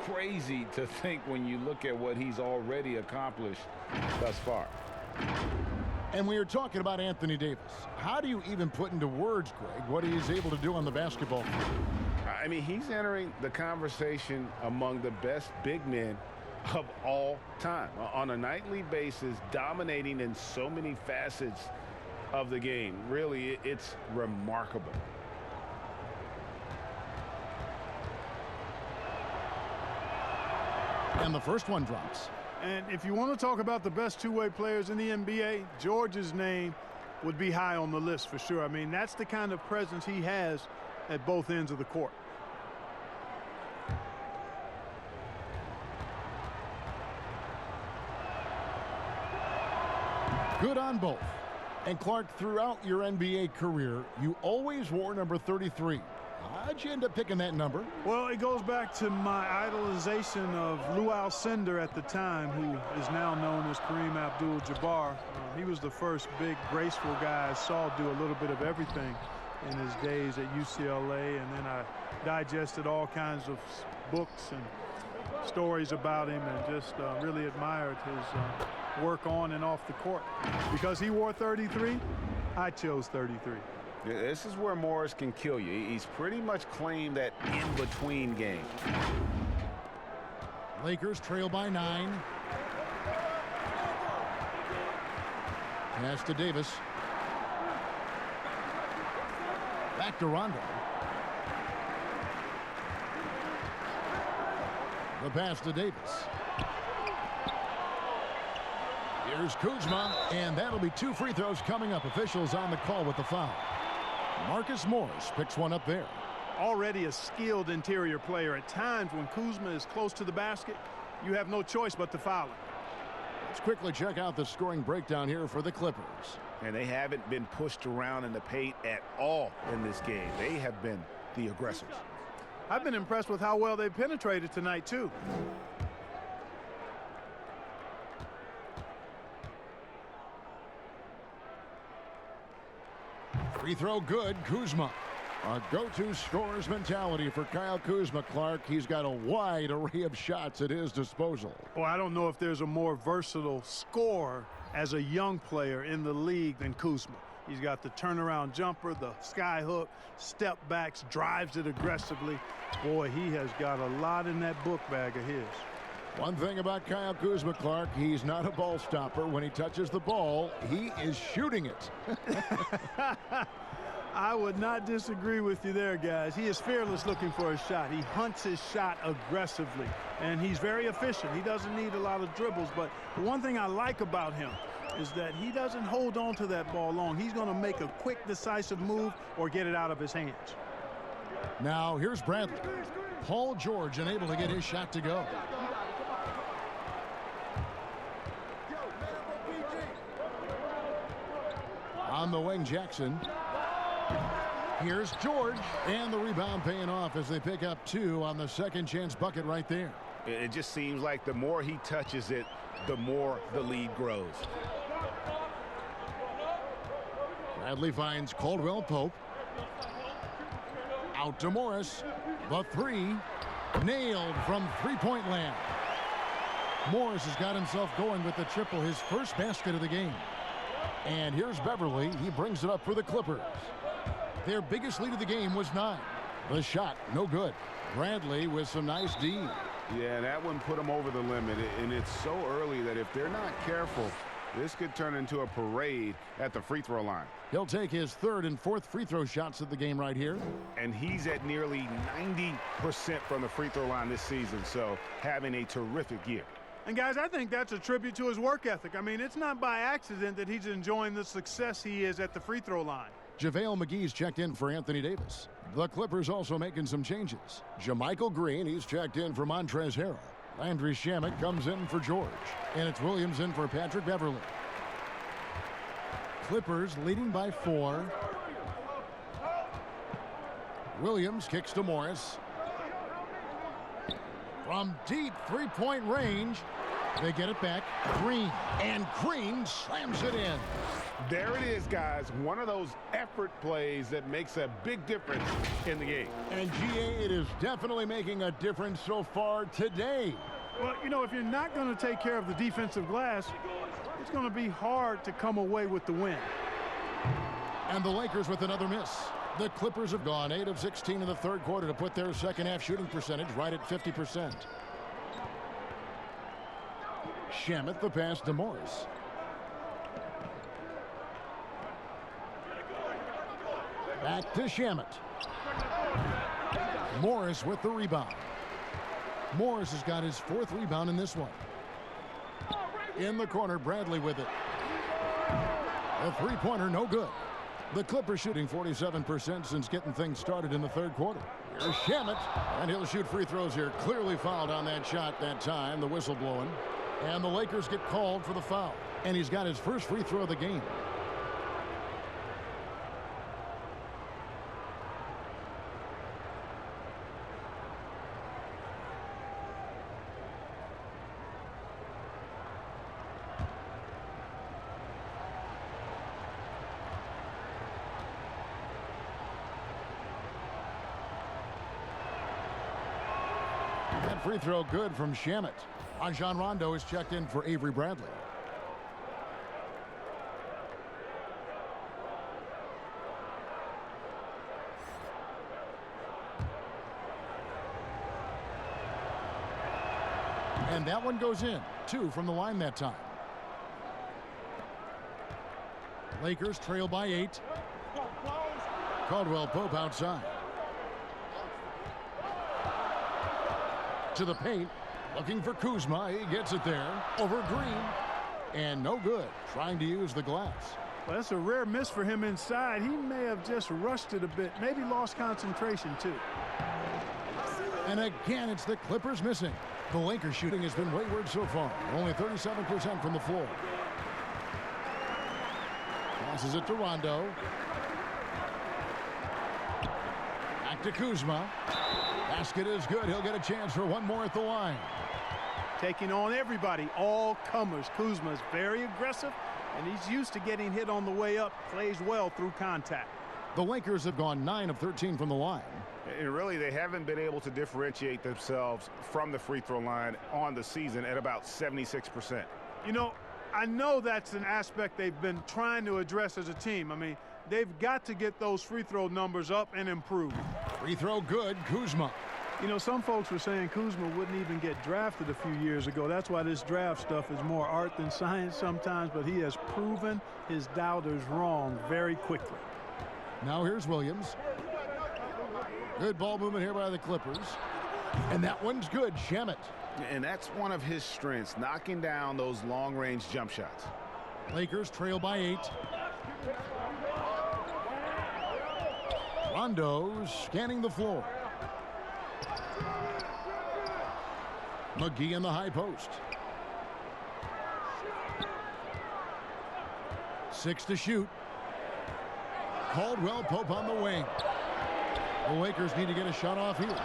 Crazy to think when you look at what he's already accomplished thus far. And we are talking about Anthony Davis. How do you even put into words, Greg, what he's able to do on the basketball field? I mean, he's entering the conversation among the best big men of all time. On a nightly basis, dominating in so many facets of the game. Really, it's remarkable. And the first one drops. And if you want to talk about the best two-way players in the NBA, George's name would be high on the list for sure. I mean, that's the kind of presence he has at both ends of the court. Good on both. And Clark, throughout your NBA career, you always wore number 33. How'd you end up picking that number? Well, it goes back to my idolization of Lou Alcindor at the time, who is now known as Kareem Abdul-Jabbar. He was the first big, graceful guy I saw do a little bit of everything in his days at UCLA, and then I digested all kinds of books and stories about him and just really admired his work on and off the court. Because he wore 33, I chose 33. This is where Morris can kill you. He's pretty much claimed that in-between game. Lakers trail by 9. Pass to Davis. Back to Rondo. The pass to Davis. Here's Kuzma, and that'll be 2 free throws coming up. Officials on the call with the foul. Marcus Morris picks one up there. Already a skilled interior player. At times when Kuzma is close to the basket, you have no choice but to foul him. Let's quickly check out the scoring breakdown here for the Clippers. And they haven't been pushed around in the paint at all in this game. They have been the aggressors. I've been impressed with how well they've penetrated tonight, too. Free throw good. Kuzma. A go-to scorer's mentality for Kyle Kuzma, Clark. He's got a wide array of shots at his disposal. Well, I don't know if there's a more versatile scorer as a young player in the league than Kuzma. He's got the turnaround jumper, the sky hook, step backs, drives it aggressively. Boy, he has got a lot in that book bag of his. One thing about Kyle Kuzma, Clark, he's not a ball stopper. When he touches the ball, he is shooting it. I would not disagree with you there, guys. He is fearless looking for a shot. He hunts his shot aggressively, and he's very efficient. He doesn't need a lot of dribbles, but the one thing I like about him is that he doesn't hold on to that ball long. He's going to make a quick, decisive move or get it out of his hands. Now, here's Bradley. Paul George unable to get his shot to go. On the wing, Jackson. Here's George, and the rebound paying off as they pick up 2 on the second chance bucket right there. It just seems like the more he touches it, the more the lead grows. Bradley finds Caldwell Pope. Out to Morris. The 3 nailed from three-point land. Morris has got himself going with the triple, his first basket of the game. And here's Beverly. He brings it up for the Clippers. Their biggest lead of the game was 9. The shot, no good. Bradley with some nice D. Yeah, that one put them over the limit, and it's so early that if they're not careful, This could turn into a parade at the free throw line. He'll take his third and fourth free throw shots of the game right here. And he's at nearly 90% from the free throw line this season, so having a terrific year. And guys, I think that's a tribute to his work ethic. I mean, it's not by accident that he's enjoying the success he is at the free throw line. JaVale McGee's checked in for Anthony Davis. The Clippers also making some changes. JaMychal Green, he's checked in for Montrezl Harrell. Landry Shamet comes in for George. And it's Williams in for Patrick Beverley. Clippers leading by 4. Williams kicks to Morris. From deep three-point range, they get it back. Green, and Green slams it in. There it is, guys. One of those effort plays that makes a big difference in the game. And GA, it is definitely making a difference so far today. Well, you know, if you're not going to take care of the defensive glass, it's going to be hard to come away with the win. And the Lakers with another miss. The Clippers have gone 8 of 16 in the third quarter to put their second half shooting percentage right at 50%. Shamet the pass to Morris. Back to Shamet. Morris with the rebound. Morris has got his 4th rebound in this one. In the corner, Bradley with it. A three-pointer, no good. The Clippers shooting 47% since getting things started in the third quarter. Here's Shamet, and he'll shoot free throws here. Clearly fouled on that shot that time, the whistle blowing. And the Lakers get called for the foul. And he's got his first free throw of the game. That free throw good from Shamet. Rajon Rondo is checked in for Avery Bradley. And that one goes in. 2 from the line that time. Lakers trail by 8. Caldwell Pope outside. To the paint, looking for Kuzma. He gets it there over Green, and no good. Trying to use the glass. Well, that's a rare miss for him inside. He may have just rushed it a bit, maybe lost concentration too. And again, it's the Clippers missing. The Lakers shooting has been wayward so far, only 37% from the floor. Passes it to Rondo. Back to Kuzma. Basket is good. He'll get a chance for one more at the line. Taking on everybody, all comers. Kuzma's very aggressive, and he's used to getting hit on the way up. Plays well through contact. The Lakers have gone 9 of 13 from the line. And really, they haven't been able to differentiate themselves from the free throw line on the season at about 76%. You know, I know that's an aspect they've been trying to address as a team. I mean, they've got to get those free throw numbers up and improve. Free throw good, Kuzma. You know, some folks were saying Kuzma wouldn't even get drafted a few years ago. That's why this draft stuff is more art than science sometimes, but he has proven his doubters wrong very quickly. Now here's Williams. Good ball movement here by the Clippers. And that one's good, Shamet. And that's one of his strengths, knocking down those long-range jump shots. Lakers trail by 8. Rondo's scanning the floor. McGee in the high post. 6 to shoot. Caldwell Pope on the wing. The Lakers need to get a shot off here.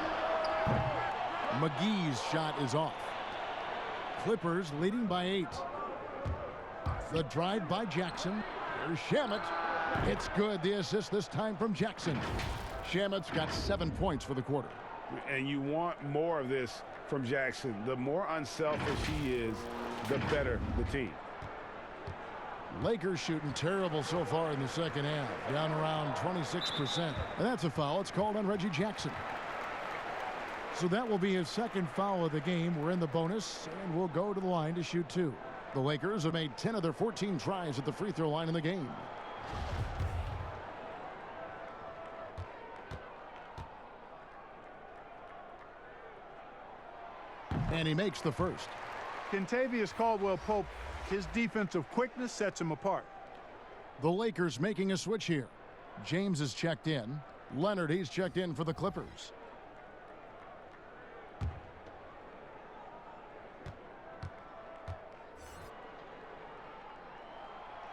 McGee's shot is off. Clippers leading by 8. The drive by Jackson. There's Shamet. It's good. The assist this time from Jackson. Shamet's got 7 points for the quarter. And you want more of this from Jackson. The more unselfish he is, the better the team. Lakers shooting terrible so far in the second half, down around 26%. And that's a foul. It's called on Reggie Jackson. So that will be his second foul of the game. We're in the bonus, and we'll go to the line to shoot 2. The Lakers have made 10 of their 14 tries at the free throw line in the game. And he makes the first. Kentavious Caldwell-Pope, his defensive quickness sets him apart. The Lakers making a switch here. James is checked in. Leonard, he's checked in for the Clippers.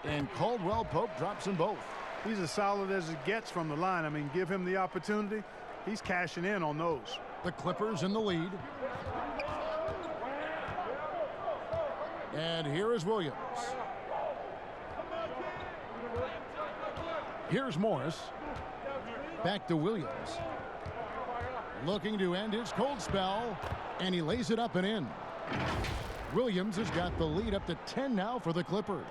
And Caldwell-Pope drops them both. He's as solid as it gets from the line. I mean, give him the opportunity. He's cashing in on those. The Clippers in the lead. And here is Williams. Here's Morris. Back to Williams. Looking to end his cold spell. And he lays it up and in. Williams has got the lead up to 10 now for the Clippers.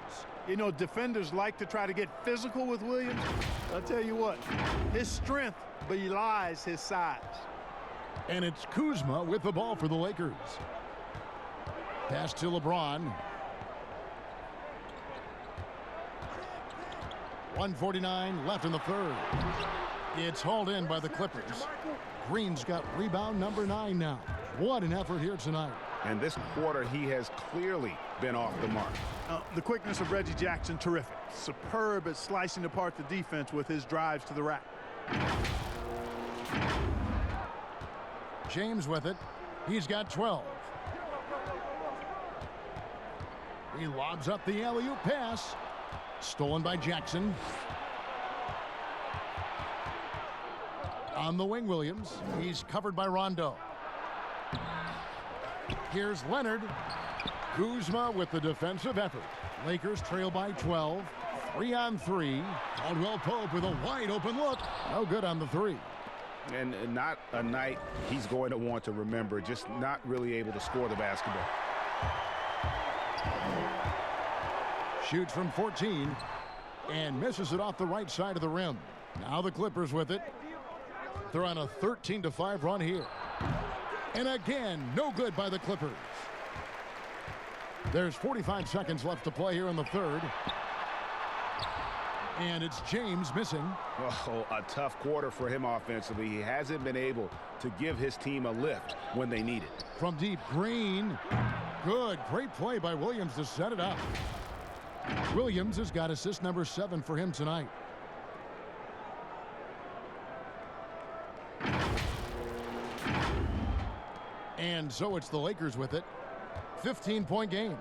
You know, defenders like to try to get physical with Williams. I'll tell you what, his strength belies his size. And it's Kuzma with the ball for the Lakers. Pass to LeBron. 1:49 left in the third. It's hauled in by the Clippers. Green's got rebound number 9 now. What an effort here tonight. And this quarter, he has clearly been off the mark. The quickness of Reggie Jackson, terrific. Superb at slicing apart the defense with his drives to the rack. James with it. He's got 12. He lobs up the alley-oop pass. Stolen by Jackson. On the wing, Williams. He's covered by Rondo. Here's Leonard. Kuzma with the defensive effort. Lakers trail by 12. 3-on-3. Caldwell-Pope with a wide open look. No good on the three. And not a night he's going to want to remember. Just not really able to score the basketball. Shoots from 14 and misses it off the right side of the rim. Now the Clippers with it. They're on a 13-5 run here. And again, no good by the Clippers. There's 45 seconds left to play here in the third. And it's James missing. Oh, a tough quarter for him offensively. He hasn't been able to give his team a lift when they need it. From deep, Green. Good, great play by Williams to set it up. Williams has got assist number 7 for him tonight. And so it's the Lakers with it. 15-point game.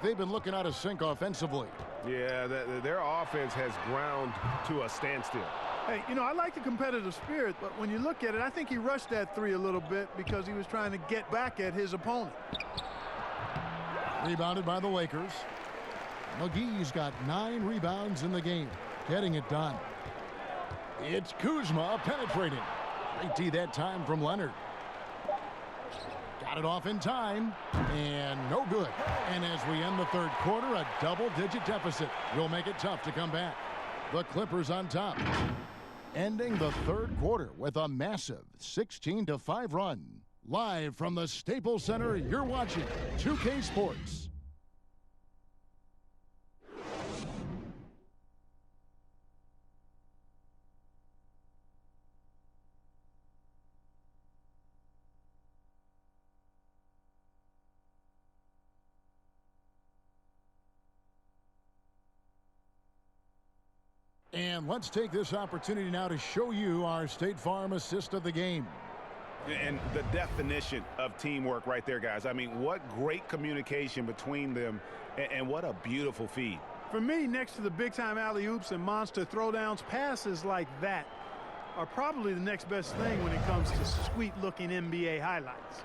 They've been looking out of sync offensively. Yeah, their offense has ground to a standstill. Hey, you know, I like the competitive spirit, but when you look at it, I think he rushed that three a little bit because he was trying to get back at his opponent. Rebounded by the Lakers. McGee's got 9 rebounds in the game, getting it done. It's Kuzma penetrating. Great D that time from Leonard. Got it off in time, and no good. And as we end the third quarter, a double-digit deficit will make it tough to come back. The Clippers on top, ending the third quarter with a massive 16-5 run. Live from the Staples Center, you're watching 2K Sports. And let's take this opportunity now to show you our State Farm assist of the game. And the definition of teamwork right there, guys. I mean, what great communication between them, and what a beautiful feed. For me, next to the big-time alley-oops and monster throwdowns, passes like that are probably the next best thing when it comes to sweet-looking NBA highlights.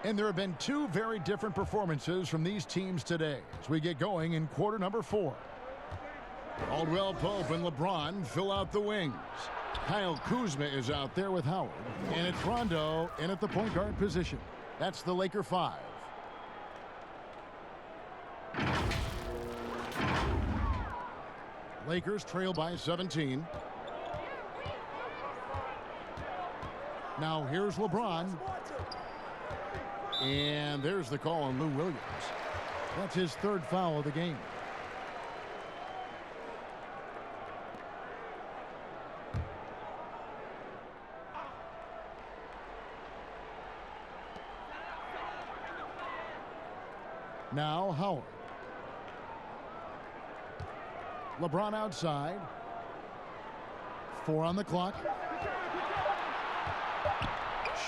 And there have been 2 very different performances from these teams today as we get going in quarter number 4. Caldwell-Pope and LeBron fill out the wings. Kyle Kuzma is out there with Howard. And it's Rondo in at the point guard position. That's the Laker 5. Lakers trail by 17. Now here's LeBron. And there's the call on Lou Williams. That's his third foul of the game. Now Howard. LeBron outside. 4 on the clock.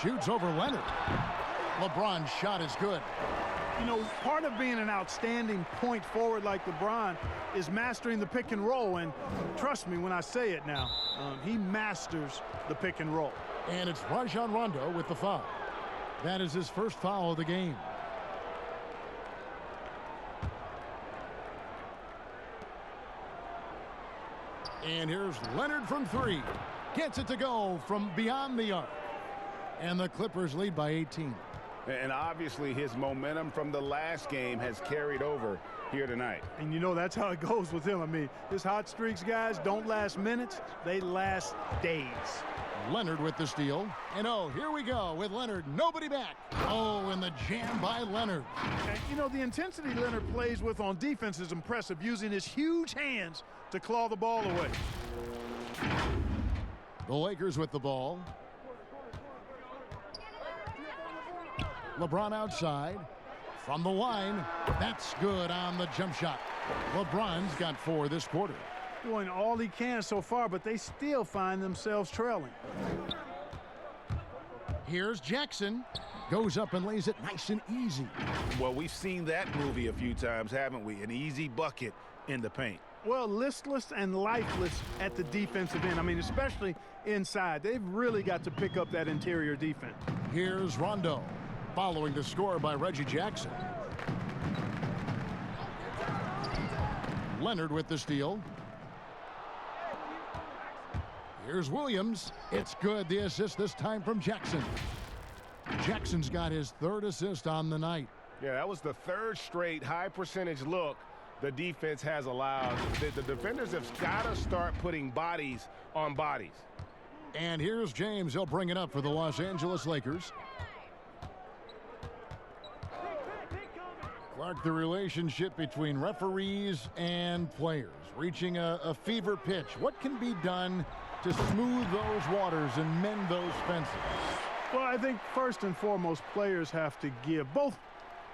Shoots over Leonard. LeBron's shot is good. You know, part of being an outstanding point forward like LeBron is mastering the pick and roll. And trust me when I say it now, he masters the pick and roll. And it's Rajon Rondo with the foul. That is his first foul of the game. And here's Leonard from 3. Gets it to go from beyond the arc. And the Clippers lead by 18. And obviously his momentum from the last game has carried over here tonight. And you know that's how it goes with him. I mean, his hot streaks, guys, don't last minutes. They last days. Leonard with the steal. And oh, here we go with Leonard. Nobody back. Oh, and the jam by Leonard. And, you know, the intensity Leonard plays with on defense is impressive, using his huge hands to claw the ball away. The Lakers with the ball. LeBron outside. From the line. That's good on the jump shot. LeBron's got 4 this quarter. Doing all he can so far, but they still find themselves trailing. Here's Jackson. Goes up and lays it nice and easy. Well, we've seen that movie a few times, haven't we? An easy bucket in the paint. Well, listless and lifeless at the defensive end. I mean, especially inside. They've really got to pick up that interior defense. Here's Rondo. Following the score by Reggie Jackson. Leonard with the steal. Here's Williams. It's good. The assist this time from Jackson. Jackson's got his 3rd assist on the night. Yeah, that was the 3rd straight high percentage look the defense has allowed. The defenders have got to start putting bodies on bodies. And here's James. He'll bring it up for the Los Angeles Lakers. Clark, the relationship between referees and players reaching a fever pitch. What can be done to smooth those waters and mend those fences? Well, I think first and foremost, players have to give. Both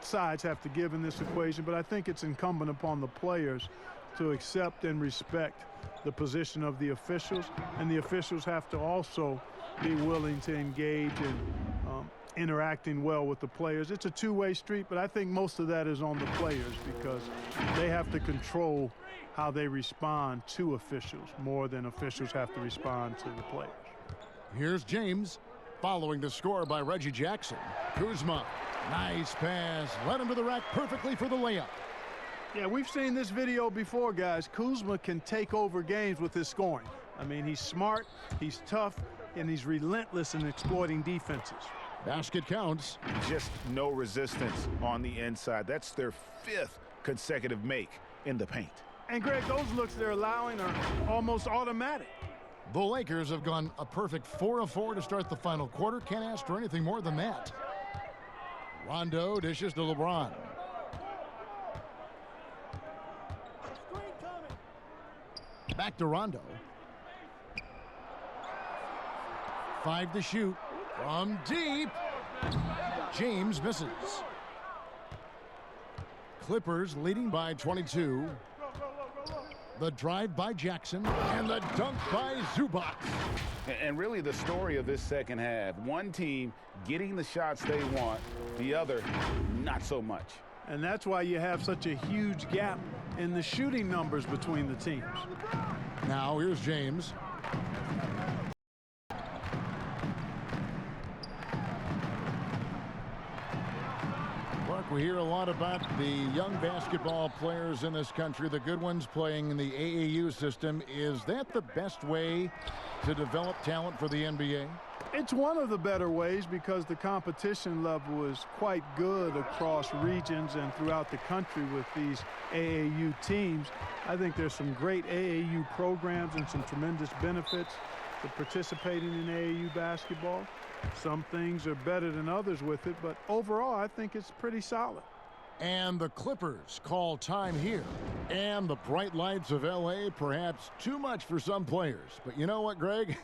sides have to give in this equation, but I think it's incumbent upon the players to accept and respect the position of the officials, and the officials have to also be willing to engage in interacting well with the players. It's a two-way street, but I think most of that is on the players because they have to control how they respond to officials more than officials have to respond to the players. Here's James following the score by Reggie Jackson. Kuzma, nice pass, led him to the rack perfectly for the layup. Yeah, we've seen this video before, guys. Kuzma can take over games with his scoring. I mean, he's smart, he's tough, and he's relentless in exploiting defenses. Basket counts. Just no resistance on the inside. That's their 5th consecutive make in the paint. And Greg, those looks they're allowing are almost automatic. The Lakers have gone a perfect 4 of 4 to start the final quarter. Can't ask for anything more than that. Rondo dishes to LeBron. Back to Rondo. 5 to shoot. From deep. James misses. Clippers leading by 22. The drive by Jackson and the dunk by Zubac. And really the story of this second half, one team getting the shots they want, the other not so much. And that's why you have such a huge gap in the shooting numbers between the teams. Now here's James. We hear a lot about the young basketball players in this country, the good ones playing in the AAU system. Is that the best way to develop talent for the NBA? It's one of the better ways because the competition level is quite good across regions and throughout the country with these AAU teams. I think there's some great AAU programs and some tremendous benefits to participating in AAU basketball. Some things are better than others with it, but overall, I think it's pretty solid. And the Clippers call time here. And the bright lights of L.A. perhaps too much for some players. But you know what, Greg?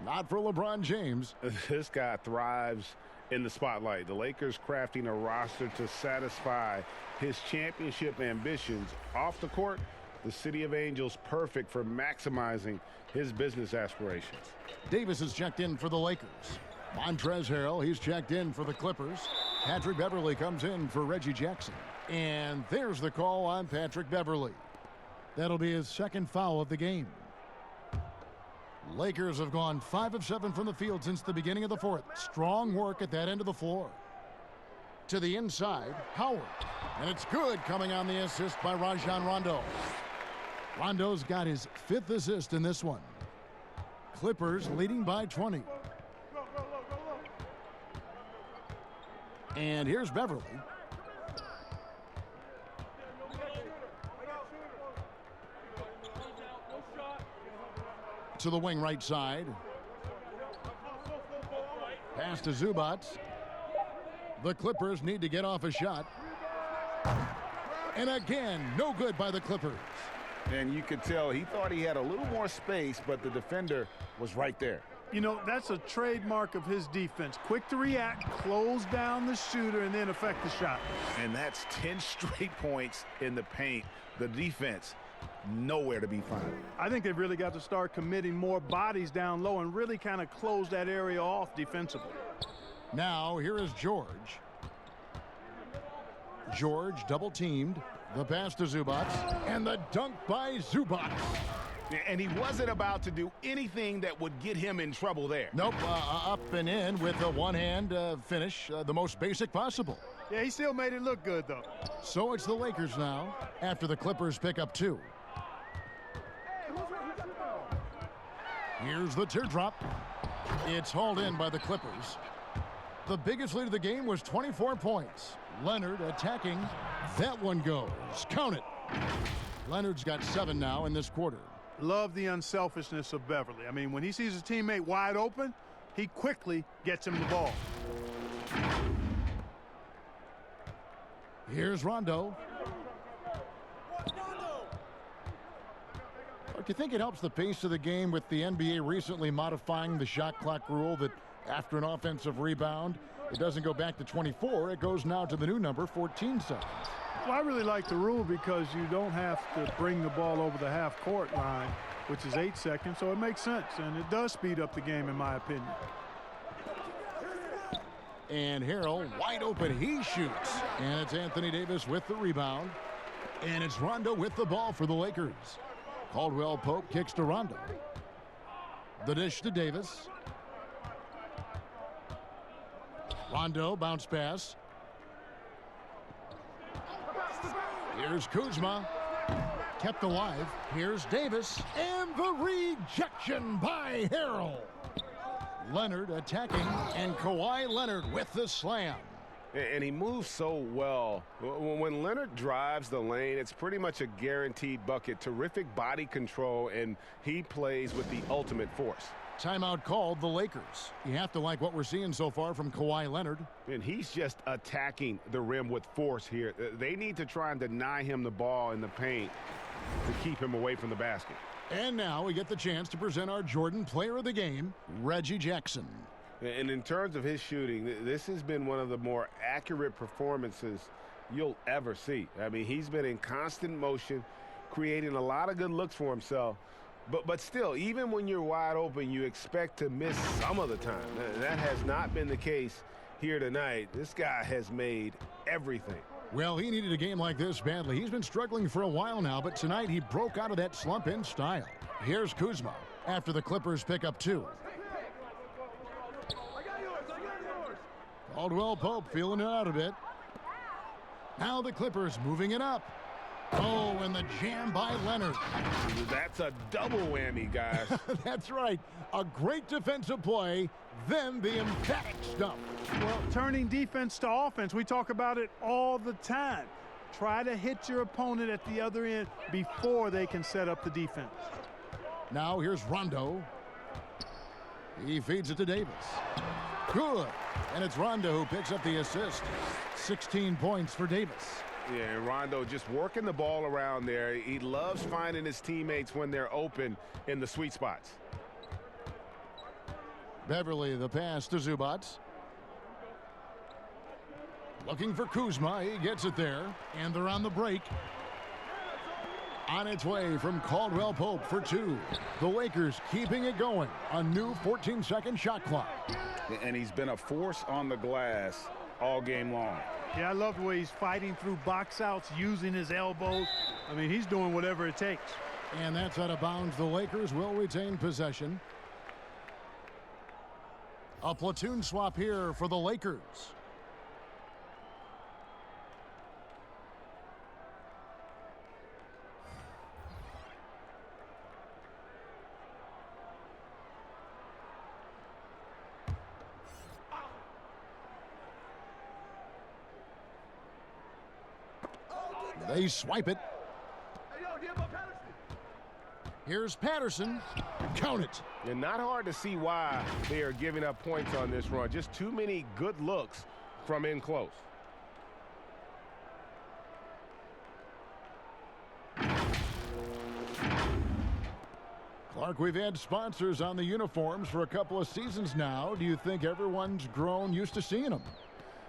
Not for LeBron James. This guy thrives in the spotlight. The Lakers crafting a roster to satisfy his championship ambitions. Off the court, the City of Angels perfect for maximizing his business aspirations. Davis is checked in for the Lakers. Montrezl Harrell, he's checked in for the Clippers. Patrick Beverley comes in for Reggie Jackson. And there's the call on Patrick Beverley. That'll be his second foul of the game. Lakers have gone 5 of 7 from the field since the beginning of the fourth. Strong work at that end of the floor. To the inside, Howard. And it's good, coming on the assist by Rajon Rondo. Rondo's got his 5th assist in this one. Clippers leading by 20. And here's Beverley. To the wing right side. Pass to Zubac. The Clippers need to get off a shot. And again, no good by the Clippers. And you could tell he thought he had a little more space, but the defender was right there. You know, that's a trademark of his defense. Quick to react, close down the shooter, and then affect the shot. And that's 10 straight points in the paint. The defense, nowhere to be found. I think they've really got to start committing more bodies down low and really kind of close that area off defensively. Now, here is George. George double-teamed. The pass to Zubac. And the dunk by Zubac. And he wasn't about to do anything that would get him in trouble there. Nope, up and in with a one-hand finish, the most basic possible. Yeah, he still made it look good, though. So it's the Lakers now, after the Clippers pick up 2. Here's the teardrop. It's hauled in by the Clippers. The biggest lead of the game was 24 points. Leonard attacking. That one goes. Count it. Leonard's got 7 now in this quarter. Love the unselfishness of Beverley. I mean, when he sees his teammate wide open, he quickly gets him the ball. Here's Rondo. Do you think it helps the pace of the game with the NBA recently modifying the shot clock rule that after an offensive rebound, it doesn't go back to 24, it goes now to the new number, 14 seconds? Well, I really like the rule because you don't have to bring the ball over the half-court line, which is 8 seconds, so it makes sense, and it does speed up the game, in my opinion. And Harrell wide open, he shoots. And it's Anthony Davis with the rebound. And it's Rondo with the ball for the Lakers. Caldwell Pope kicks to Rondo. The dish to Davis. Rondo, bounce pass. Here's Kuzma. Kept alive. Here's Davis. And the rejection by Harrell. Leonard attacking, and Kawhi Leonard with the slam. And he moves so well. When Leonard drives the lane, it's pretty much a guaranteed bucket. Terrific body control, and he plays with the ultimate force. Timeout called the Lakers. You have to like what we're seeing so far from Kawhi Leonard. And he's just attacking the rim with force here. They need to try and deny him the ball in the paint to keep him away from the basket. And now we get the chance to present our Jordan Player of the Game, Reggie Jackson. And in terms of his shooting, this has been one of the more accurate performances you'll ever see. I mean, he's been in constant motion, creating a lot of good looks for himself. But still, even when you're wide open, you expect to miss some of the time. That has not been the case here tonight. This guy has made everything. Well, he needed a game like this badly. He's been struggling for a while now, but tonight he broke out of that slump in style. Here's Kuzma after the Clippers pick up 2. Caldwell Pope feeling it out a bit. Now the Clippers moving it up. Oh, and the jam by Leonard. That's a double whammy, guys. That's right. A great defensive play, then the emphatic stuff. Well, turning defense to offense, we talk about it all the time. Try to hit your opponent at the other end before they can set up the defense. Now here's Rondo. He feeds it to Davis. Good. And it's Rondo who picks up the assist. 16 points for Davis. Yeah, and Rondo just working the ball around there. He loves finding his teammates when they're open in the sweet spots. Beverly the pass to Zubac. Looking for Kuzma. He gets it there. And they're on the break. On its way from Caldwell Pope for two. The Lakers keeping it going. A new 14-second shot clock. And he's been a force on the glass all game long. Yeah, I love the way he's fighting through box outs, using his elbows. I mean, he's doing whatever it takes. And that's out of bounds. The Lakers will retain possession. A platoon swap here for the Lakers. They swipe it. Here's Patterson. Count it. And not hard to see why they are giving up points on this run. Just too many good looks from in close. Clark, we've had sponsors on the uniforms for a couple of seasons now. Do you think everyone's grown used to seeing them?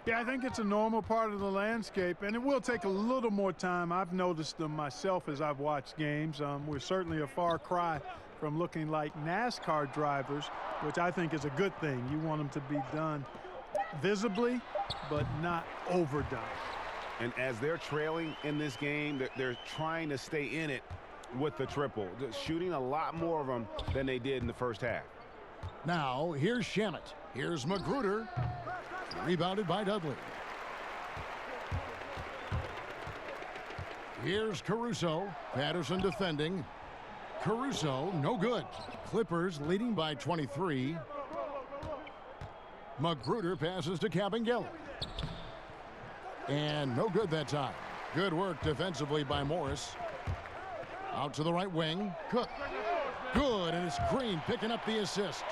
Yeah, I think it's a normal part of the landscape, and it will take a little more time. I've noticed them myself as I've watched games. We're certainly a far cry from looking like NASCAR drivers, which I think is a good thing. You want them to be done visibly, but not overdone. And as they're trailing in this game, they're trying to stay in it with the triple, shooting a lot more of them than they did in the first half. Now, here's Shamet. Here's Magruder. Rebounded by Dudley. Here's Caruso. Patterson defending. Caruso, no good. Clippers leading by 23. Magruder passes to Kabengele. And no good that time. Good work defensively by Morris. Out to the right wing. Cook. Good, and it's Green picking up the assist.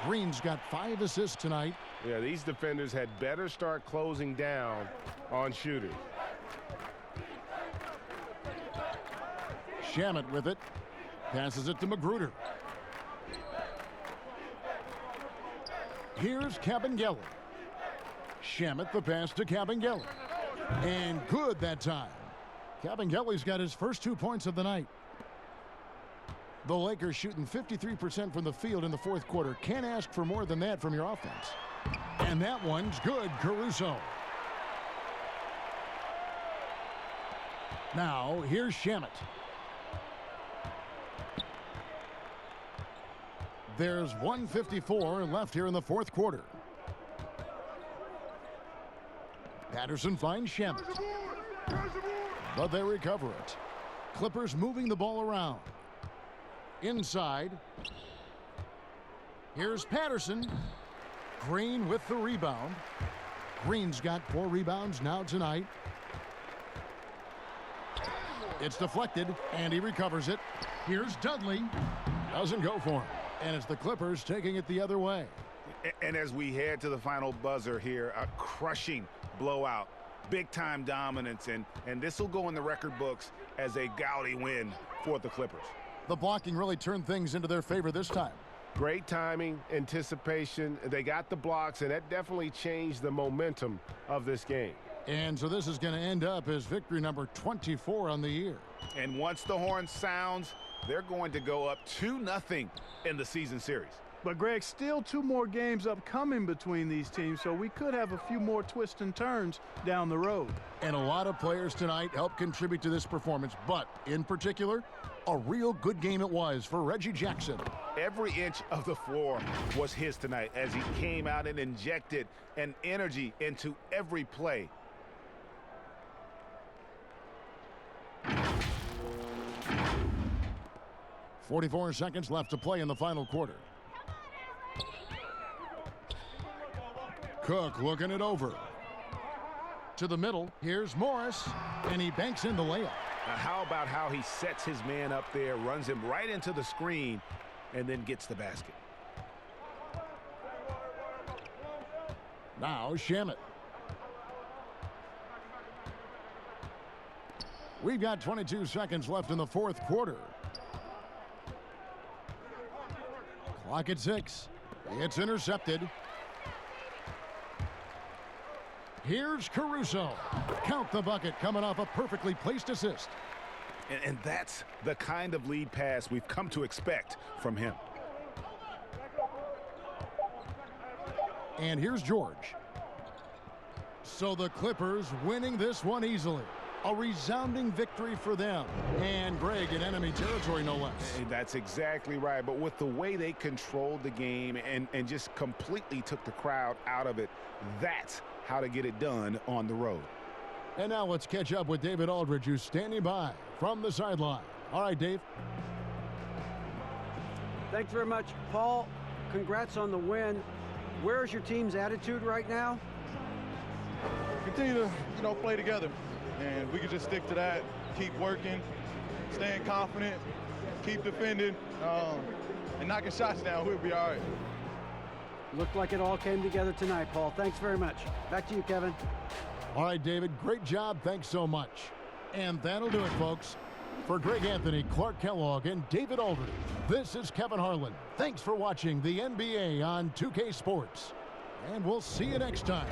Green's got 5 assists tonight. Yeah, these defenders had better start closing down on shooters. Shamet with it. Passes it to Magruder. Here's Kabengele. Shamet the pass to Kabengele. And good that time. Kabengele's got his first 2 points of the night. The Lakers shooting 53% from the field in the fourth quarter. Can't ask for more than that from your offense. And that one's good, Caruso. Now, here's Shamet. There's 1:54 left here in the fourth quarter. Patterson finds Shamet. But they recover it. Clippers moving the ball around. Inside. Here's Patterson. Green with the rebound. Green's got 4 rebounds now tonight. It's deflected, and he recovers it. Here's Dudley. Doesn't go for him. And it's the Clippers taking it the other way. And as we head to the final buzzer here, a crushing blowout. Big-time dominance, and this will go in the record books as a gaudy win for the Clippers. The blocking really turned things into their favor this time. Great timing, anticipation. They got the blocks, and that definitely changed the momentum of this game. And so this is going to end up as victory number 24 on the year. And once the horn sounds, they're going to go up 2-0 in the season series. But, Greg, still 2 more games upcoming between these teams, so we could have a few more twists and turns down the road. And a lot of players tonight helped contribute to this performance, but in particular, a real good game it was for Reggie Jackson. Every inch of the floor was his tonight as he came out and injected an energy into every play. .44 seconds left to play in the final quarter. Cook looking it over. To the middle, here's Morris, and he banks in the layup. Now how about how he sets his man up there, runs him right into the screen, and then gets the basket. Now Shamit. We've got 22 seconds left in the fourth quarter. Clock at 6. It's intercepted. Here's Caruso. Count the bucket coming off a perfectly placed assist. And that's the kind of lead pass we've come to expect from him. And here's George. So the Clippers winning this one easily. A resounding victory for them. And Greg in enemy territory, no less. Hey, that's exactly right. But with the way they controlled the game and just completely took the crowd out of it, that's how to get it done on the road. And now let's catch up with David Aldridge, who's standing by from the sideline. All right, Dave. Thanks very much, Paul. Congrats on the win. Where's your team's attitude right now? Continue to, play together. And we can just stick to that, keep working, staying confident, keep defending, and knocking shots down. We'll be all right. Looked like it all came together tonight, Paul. Thanks very much. Back to you, Kevin. All right, David, great job. Thanks so much. And that'll do it, folks. For Greg Anthony, Clark Kellogg, and David Aldridge, this is Kevin Harlan. Thanks for watching the NBA on 2K Sports. And we'll see you next time.